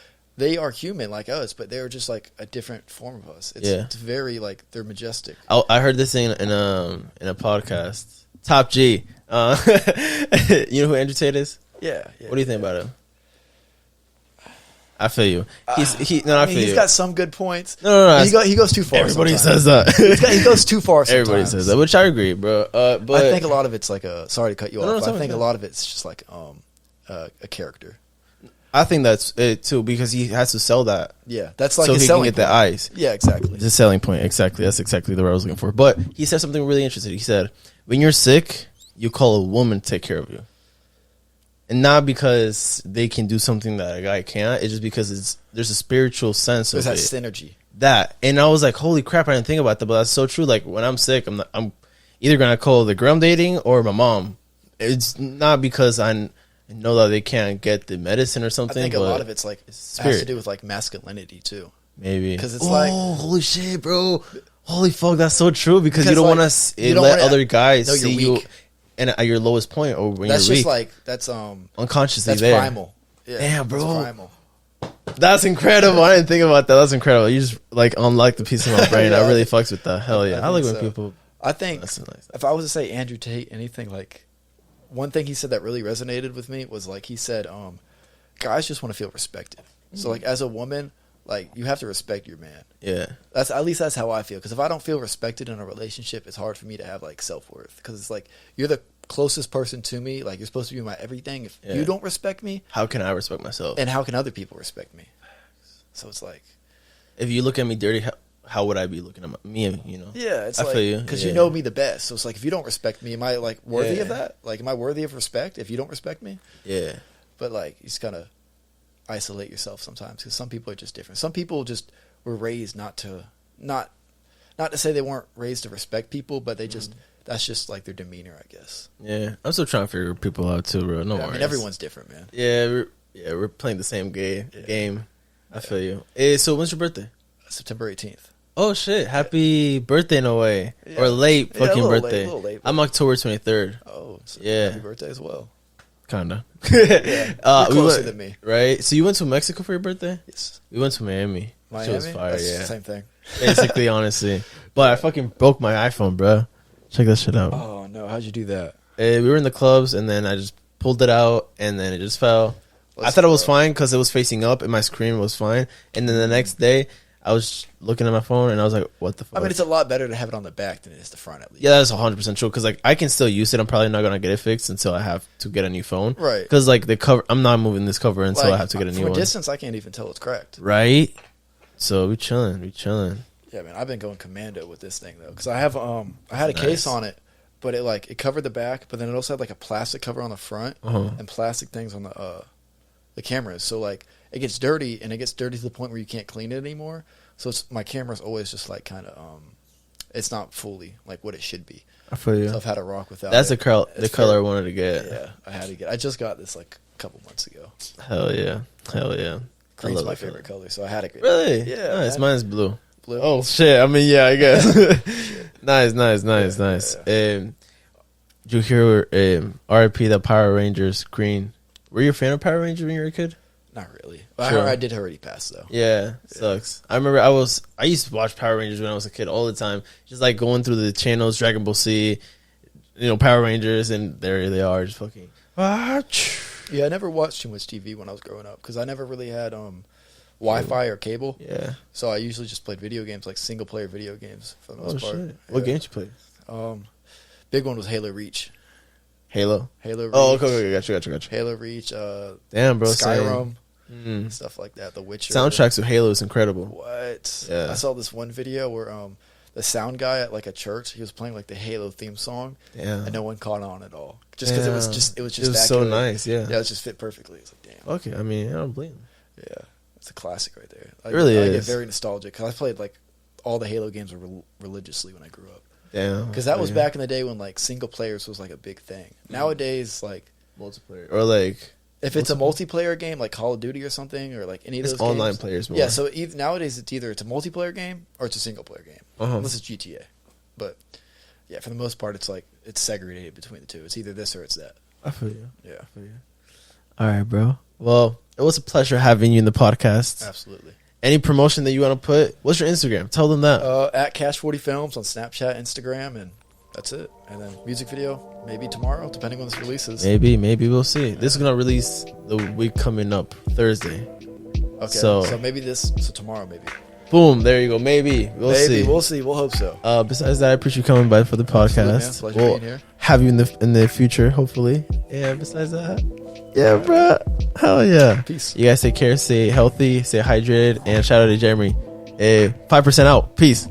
human like us, but they're just like a different form of us. It's, Yeah. it's very like they're majestic. I heard this thing in a podcast. Top G. You know who Andrew Tate is? Yeah. What do you think about him? I feel you. I feel He's you. got some good points. No. He goes too far. Everybody sometimes. says that. He goes too far. Sometimes. Everybody says that, which I agree, bro. But I think a lot of it's like a. Sorry to cut you No, off. no, But I think sorry. a lot of it's just like a character. I think that's it too because he has to sell that Yeah, that's like so his he can selling get the point. eyes. Yeah, exactly. The selling point, exactly. That's exactly the word I was looking for. But he said something really interesting. He said, "When you're sick, you call a woman to take care of you, and not because they can do something that a guy can't. It's just because there's a spiritual sense There's of that it. synergy. That." And I was like, "Holy crap! I didn't think about that." But that's so true. Like when I'm sick, I'm either gonna call the girl I'm dating or my mom. It's not because I know that they can't get the medicine or I something. think a but lot of it's like it's has to spirit. do with like masculinity too. Maybe 'Cause it's oh, like- holy shit, bro! Holy fuck, that's so true because you Because, don't like, want to you don't let wanna other guys know you're see you weak. and at your lowest point or when That's you're just weak, like that's unconsciously that's there. primal. Yeah, Damn, bro. That's primal. That's incredible. I didn't think about that. That's incredible. You just like unlocked the piece of my brain. Yeah, I really fucks with that. Hell yeah, I like think when so. people. I think That's nice. if I was to say Andrew Tate anything like one thing he said that really resonated with me was like he said guys just want to feel respected. So like as a woman, like you have to respect your man. Yeah, That's at least that's how I feel because if I don't feel respected in a relationship, it's hard for me to have like self-worth because it's like you're the closest person to me, like you're supposed to be my everything. If Yeah. you don't respect me, how can I respect myself? and how can other people respect me? So it's like If you look at me dirty, how would I be looking at me? You know? yeah, it's I like feel you. because Yeah. you know me the best. So it's like if you don't respect me, am I like worthy of Yeah. that? Like am I worthy of respect if you don't respect me? Yeah, But like you just gotta isolate yourself sometimes because some people are just different. Some people just were raised not to say they weren't raised to respect people, but they just that's just like their demeanor, I guess. yeah. I'm still trying to figure people out too, bro. No Yeah, I worries. mean, everyone's different, man. Yeah, we're playing the same game. I feel you. So when's your birthday? September 18th. Oh shit! Happy birthday in a way, Yeah. or late Yeah, a fucking little late, birthday. a little late. I'm October 23rd. Oh, so Yeah. happy birthday as well. Kinda. You're we closer went- than me. right? So you went to Mexico for your birthday? Yes. We went to Miami. Miami? Shit was fire, That's yeah. the same thing. Basically, honestly, but I fucking broke my iPhone, bro. Check that shit out. Oh, no. How'd you do that? We were in the clubs, and then I just pulled it out, and then it just fell. I thought it was fine because it was facing up, and my screen was fine. And then the next day, I was looking at my phone, and I was like, "What the fuck?" I mean, it's a lot better to have it on the back than it is the front, at least. Yeah, that's 100% true. Because like I can still use it. I'm probably not gonna get it fixed until I have to get a new phone. Right. Because like the cover, I'm not moving this cover until I Like, have to get a new from one. a distance, I can't even tell it's cracked. Right. So we chilling. Yeah, man, I've been going commando with this thing though, because I have I had a case Nice. on it, but it covered the back, but then it also had like a plastic cover on the front Uh-huh. and plastic things on the cameras. So like it gets dirty, and it gets dirty to the point where you can't clean it anymore. So my camera's always just like kind of it's not fully like what it should be. I feel you. So I've had to rock without. That's it. the It's color I fair. wanted to get. Yeah, I had to get. I just got this like a couple months ago. Hell yeah. I Green's love my that favorite color, so I had to get Really? Yeah, Nice. man. Mine's blue. blue. Oh shit! I mean, yeah, I guess. nice. Yeah. Did you hear R.I.P. the Power Rangers green? Were you a fan of Power Rangers when you were a kid? Not really. But Sure. I did already pass though. Yeah, sucks. I remember I used to watch Power Rangers when I was a kid all the time. Just like going through the channels, Dragon Ball Z, Power Rangers, and there they are, just fucking. Yeah, I never watched too much TV when I was growing up because I never really had Wi-Fi or cable. Yeah. So I usually just played video games, like single player video games for the most Oh part. shit! What Yeah. games you play? Big one was Halo Reach. Halo. Reach. Oh, okay, gotcha. Halo Reach. Damn, bro. Skyrim. Mm. Stuff like that. The Witcher. Soundtracks of Halo is incredible. What? Yeah. I saw this one video where the sound guy at like a church. He was playing like the Halo theme song, Yeah. and no one caught on at all. Just because it was just It was that so good. nice. Yeah. Yeah, it just fit perfectly. It's like, damn. Okay. I mean, I don't blame him. Yeah, it's a classic right there. It really I get is. very nostalgic because I played like all the Halo games religiously when I grew up. Damn. Because that was Yeah. back in the day when like single players was like a big thing. Nowadays, like multiplayer or like if it's a multiplayer game like Call of Duty or something or like any of it's those online games, players more. yeah. So nowadays it's either a multiplayer game or it's a single player game, unless it's GTA. But yeah, for the most part, it's like it's segregated between the two. It's either this or it's that. I feel you. Yeah, I feel you. All right, bro. Well, it was a pleasure having you in the podcast. absolutely. Any promotion that you want to put? What's your Instagram? Tell them that. At Cash40Films on Snapchat, Instagram, and that's it. And then music video maybe tomorrow, depending when this releases. Maybe we'll see. This is gonna release the week coming up Thursday. Okay, So so tomorrow maybe. Boom, there you go. Maybe we'll see. We'll see. We'll hope so. Besides that, I appreciate you coming by for the podcast. Pleasure We'll being here. have you in the future, hopefully. Yeah. Besides that, yeah, bro. Hell yeah. Peace. You guys take care. Stay healthy. Stay hydrated. And shout out to Jeremy. 5% out. Peace.